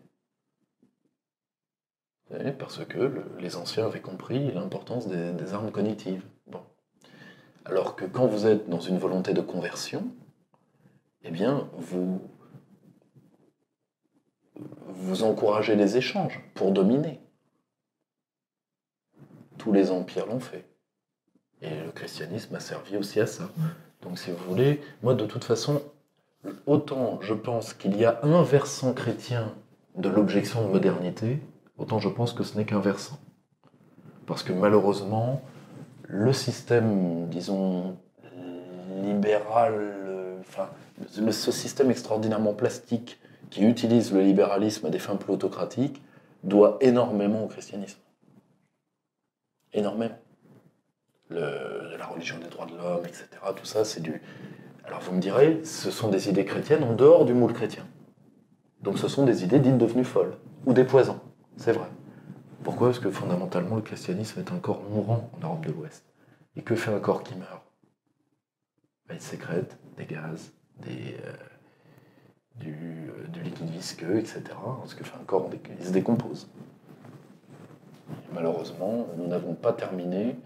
B: Parce que les anciens avaient compris l'importance des armes cognitives. Bon. Alors que quand vous êtes dans une volonté de conversion, eh bien, vous encouragez les échanges pour dominer. Tous les empires l'ont fait. Et le christianisme a servi aussi à ça. Donc si vous voulez, moi de toute façon, autant je pense qu'il y a un versant chrétien de l'objection de modernité, autant je pense que ce n'est qu'un versant. Parce que malheureusement, le système, disons, libéral, ce système extraordinairement plastique qui utilise le libéralisme à des fins plus autocratiques, doit énormément au christianisme. Énormément. La religion des droits de l'homme, etc., tout ça, c'est du... Alors vous me direz, ce sont des idées chrétiennes en dehors du moule chrétien. Donc ce sont des idées dites devenues folles, ou des poisons, c'est vrai. Pourquoi ? Parce que fondamentalement, le christianisme est un corps mourant en Europe de l'Ouest. Et que fait un corps qui meurt ? Il sécrète des gaz, du liquide visqueux, etc. Ce que fait un corps, il se décompose. Et malheureusement, nous n'avons pas terminé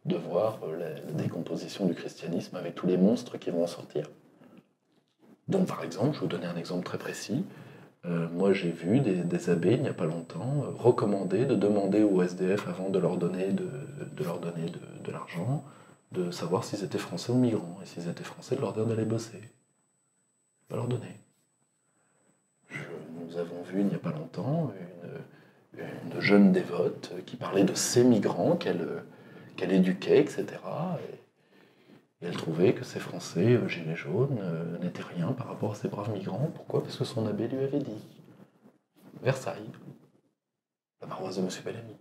B: de voir la décomposition du christianisme avec tous les monstres qui vont en sortir. Donc par exemple, je vais vous donner un exemple très précis. Moi j'ai vu des abbés, il n'y a pas longtemps, recommander de demander aux SDF avant de leur donner de l'argent, de savoir s'ils étaient français ou migrants, et s'ils étaient français, de leur dire d'aller bosser. Pas leur donner. Nous avons vu il n'y a pas longtemps une jeune dévote qui parlait de ces migrants qu'elle éduquait, etc. Et elle trouvait que ces Français, gilets jaunes, n'étaient rien par rapport à ces braves migrants. Pourquoi ? Parce que son abbé lui avait dit. Versailles. La paroisse de M. Bellamy.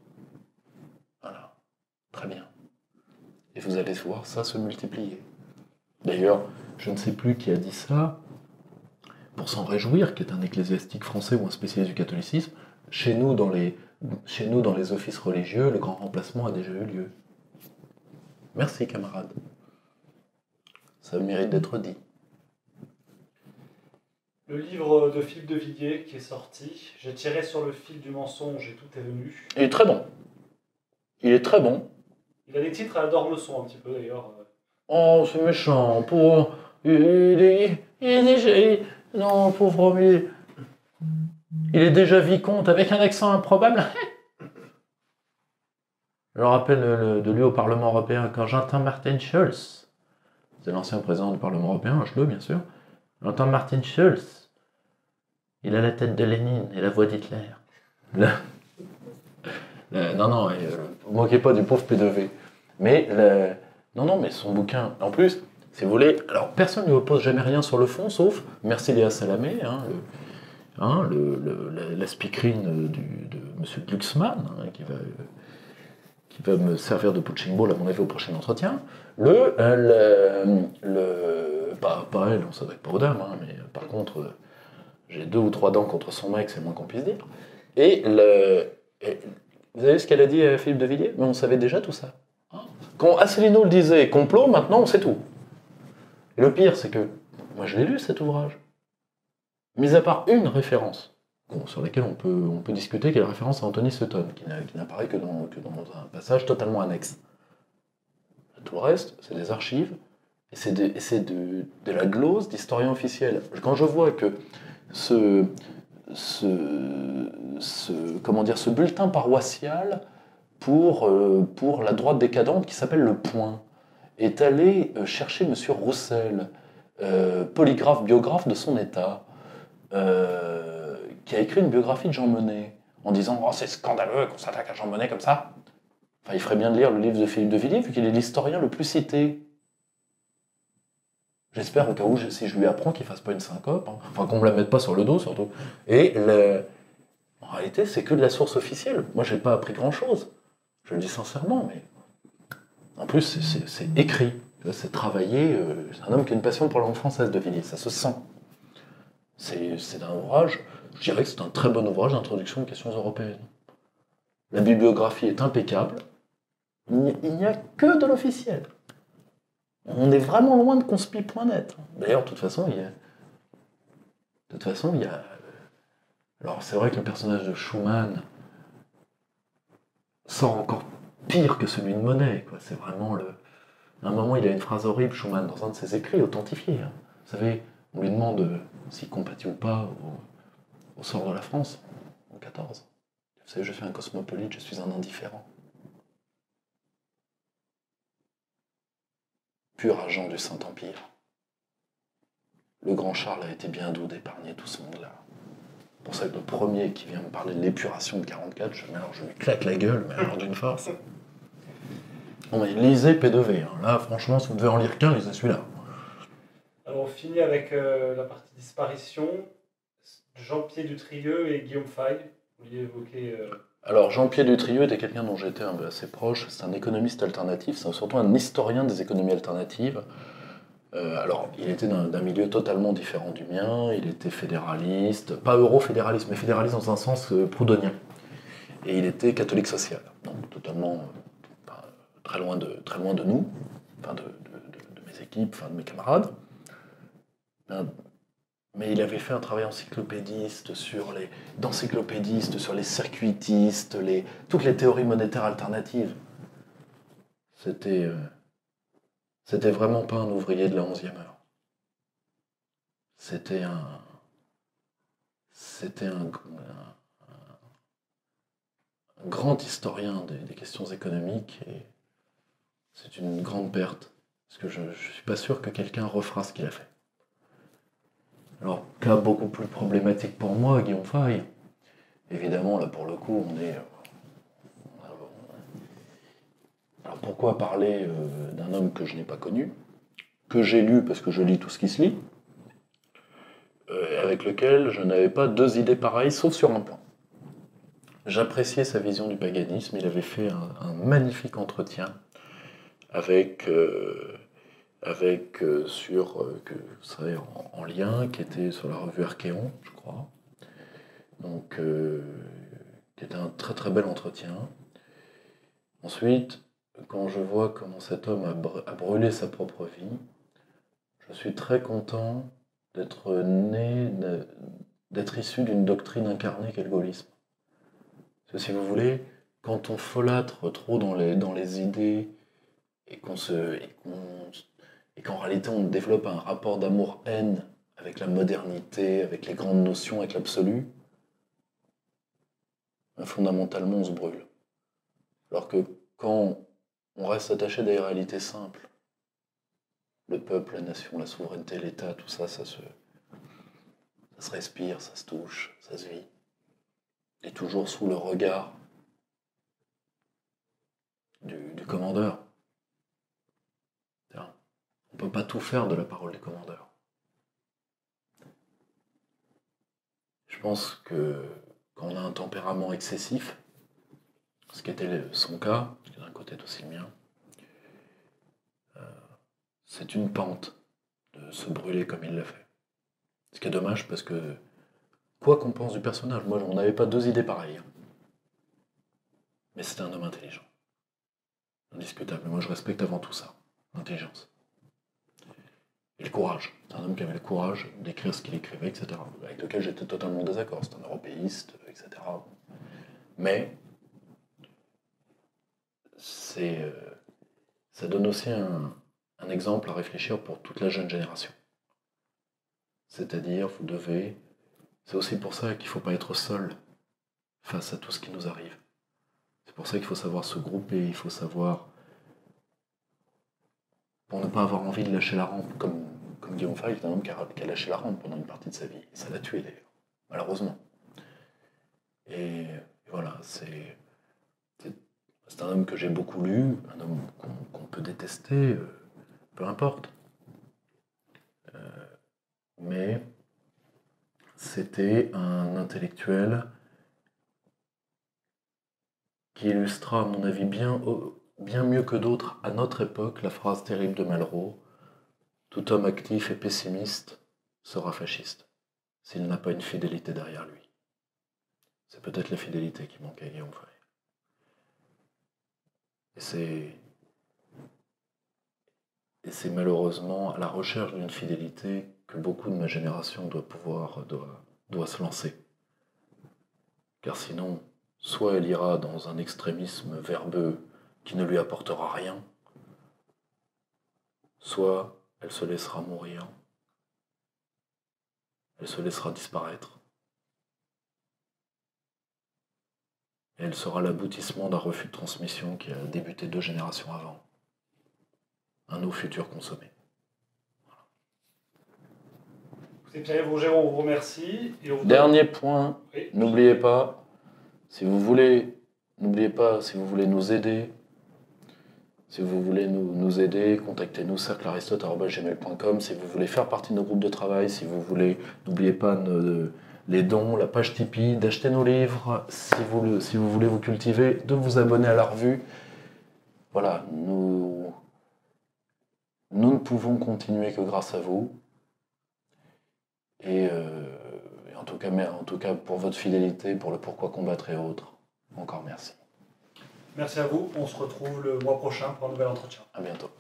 B: Voilà. Très bien. Et vous allez voir ça se multiplier. D'ailleurs, je ne sais plus qui a dit ça, pour s'en réjouir, qui est un ecclésiastique français ou un spécialiste du catholicisme, chez nous, dans les offices religieux, le grand remplacement a déjà eu lieu. Merci, camarades. Ça mérite d'être dit.
A: Le livre de Philippe de Villiers qui est sorti, j'ai tiré sur le fil du mensonge et tout est venu.
B: Il est très bon. Il est très bon.
A: Il a des titres à la Dormeçon un petit peu d'ailleurs.
B: Oh, c'est méchant. Pour... Il est déjà... Non, pauvre homme, il est déjà vicomte avec un accent improbable. Je me rappelle de lui au Parlement européen quand j'entends Martin Schulz. C'est l'ancien président du Parlement européen, H2 bien sûr. J'entends Martin Schulz. Il a la tête de Lénine et la voix d'Hitler. Non, vous moquez pas du pauvre P2V. Mais mais son bouquin, en plus, si vous voulez, alors personne ne lui oppose jamais rien sur le fond, sauf merci Léa Salamé, la speakerine de M. Glucksmann, qui va me servir de punching ball à mon avis au prochain entretien. Pas elle, on s'adresse pas aux dames, mais par contre, j'ai 2 ou 3 dents contre son mec, c'est le moins qu'on puisse dire. Et vous avez vu ce qu'elle a dit à Philippe de Villiers? Mais on savait déjà tout ça. Quand Asselineau le disait complot, maintenant on sait tout. Et le pire, c'est que moi je l'ai lu cet ouvrage. Mis à part une référence, sur laquelle on peut discuter, qui est la référence à Anthony Sutton, qui n'apparaît que dans un passage totalement annexe. Tout le reste, c'est des archives, et c'est de la glose d'historiens officiels. Quand je vois que ce bulletin paroissial pour la droite décadente qui s'appelle Le Point est allé chercher M. Roussel, polygraphe, biographe de son état, qui a écrit une biographie de Jean Monnet, en disant « Oh, c'est scandaleux qu'on s'attaque à Jean Monnet comme ça !» Enfin, il ferait bien de lire le livre de Philippe de Villiers, vu qu'il est l'historien le plus cité. J'espère au cas où, si je lui apprends qu'il ne fasse pas une syncope, enfin qu'on ne me la mette pas sur le dos surtout. Et en réalité, c'est que de la source officielle. Moi, j'ai pas appris grand-chose. Je le dis sincèrement, mais en plus, c'est écrit. C'est travaillé. C'est un homme qui a une passion pour la langue française, de Villiers. Ça se sent. C'est un ouvrage, je dirais que c'est un très bon ouvrage d'introduction aux questions européennes. La bibliographie est impeccable. Il n'y a que de l'officiel. On est vraiment loin de conspi.net. D'ailleurs, de toute façon, il y a... Alors, c'est vrai que le personnage de Schumann sort encore pire que celui de Monet, quoi. C'est vraiment À un moment, il a une phrase horrible, Schumann, dans un de ses écrits, authentifiés. Vous savez, on lui demande s'il compatit ou pas au sort de la France, en 14. Vous savez, je suis un cosmopolite, je suis un indifférent. Pur agent du Saint-Empire. Le grand Charles a été bien doux d'épargner tout ce monde-là. C'est pour ça que le premier qui vient me parler de l'épuration de 44, je lui claque la gueule, mais alors d'une force. Bon, mais lisez P2V. Là, franchement, si vous devez en lire qu'un, lisez celui-là.
A: Alors, on finit avec la partie disparition. Jean-Pierre Dutrieux et Guillaume Fay. Vous vouliez évoquer...
B: Alors, Jean-Pierre Dutrieux était quelqu'un dont j'étais assez proche. C'est un économiste alternatif, c'est surtout un historien des économies alternatives. Alors, il était d'un milieu totalement différent du mien. Il était fédéraliste, pas euro-fédéraliste, mais fédéraliste dans un sens proudhonien. Et il était catholique social, donc totalement très loin de nous, enfin de mes équipes, enfin de mes camarades. Mais il avait fait un travail encyclopédiste sur les circuitistes, toutes les théories monétaires alternatives. C'était vraiment pas un ouvrier de la 11e heure. C'était un grand historien des questions économiques, et c'est une grande perte, parce que je ne suis pas sûr que quelqu'un refera ce qu'il a fait. Alors, cas beaucoup plus problématique pour moi, Guillaume Fay. Évidemment, là, pour le coup, on est... Alors, pourquoi parler d'un homme que je n'ai pas connu, que j'ai lu, parce que je lis tout ce qui se lit, avec lequel je n'avais pas 2 idées pareilles, sauf sur un point. J'appréciais sa vision du paganisme. Il avait fait un magnifique entretien avec que vous savez, en lien, qui était sur la revue Archéon, je crois. Donc, qui était un très très bel entretien. Ensuite, quand je vois comment cet homme a brûlé sa propre vie, je suis très content d'être issu d'une doctrine incarnée qu'est le gaullisme. Parce que si vous voulez, quand on folâtre trop dans les idées et qu'en réalité on développe un rapport d'amour-haine avec la modernité, avec les grandes notions, avec l'absolu, fondamentalement on se brûle. Alors que quand on reste attaché à des réalités simples, le peuple, la nation, la souveraineté, l'État, tout ça, ça se respire, ça se touche, ça se vit. Et toujours sous le regard du commandeur. On ne peut pas tout faire de la parole du commandeur. Je pense que quand on a un tempérament excessif, ce qui était son cas, ce qui d'un côté est aussi le mien, c'est une pente de se brûler comme il l'a fait. Ce qui est dommage parce que, quoi qu'on pense du personnage, moi on n'avais pas deux idées pareilles. Mais c'était un homme intelligent. Indiscutable. Moi je respecte avant tout ça, l'intelligence. Et le courage. C'est un homme qui avait le courage d'écrire ce qu'il écrivait, etc. Avec lequel j'étais totalement en désaccord. C'est un européiste, etc. Mais ça donne aussi un exemple à réfléchir pour toute la jeune génération. C'est-à-dire, c'est aussi pour ça qu'il ne faut pas être seul face à tout ce qui nous arrive. C'est pour ça qu'il faut savoir se grouper, il faut savoir, pour ne pas avoir envie de lâcher la rampe, comme Guillaume Fay, c'est un homme qui a lâché la rampe pendant une partie de sa vie. Et ça l'a tué d'ailleurs, malheureusement. Et voilà, c'est un homme que j'ai beaucoup lu, un homme qu'on peut détester, peu importe. Mais c'était un intellectuel qui illustra, à mon avis, bien mieux que d'autres, à notre époque, la phrase terrible de Malraux: « Tout homme actif et pessimiste sera fasciste, s'il n'a pas une fidélité derrière lui. » C'est peut-être la fidélité qui manque à Guillaume Fay. Et c'est malheureusement à la recherche d'une fidélité que beaucoup de ma génération doit se lancer. Car sinon, soit elle ira dans un extrémisme verbeux qui ne lui apportera rien, soit elle se laissera mourir, elle se laissera disparaître. Et elle sera l'aboutissement d'un refus de transmission qui a débuté 2 générations avant. Un eau futur consommé.
A: Pierre-Yves Rouget, on vous remercie.
B: Dernier point,
A: oui.
B: N'oubliez pas, si vous voulez nous aider, contactez-nous cerclearistote@gmail.com. Si vous voulez faire partie de nos groupes de travail, si vous voulez, n'oubliez pas les dons, la page Tipeee, d'acheter nos livres, si vous voulez vous cultiver, de vous abonner à la revue. Voilà, nous ne pouvons continuer que grâce à vous. Et en tout cas, pour votre fidélité, pour le pourquoi combattre et autres, encore merci.
A: Merci à vous. On se retrouve le mois prochain pour un nouvel entretien.
B: À bientôt.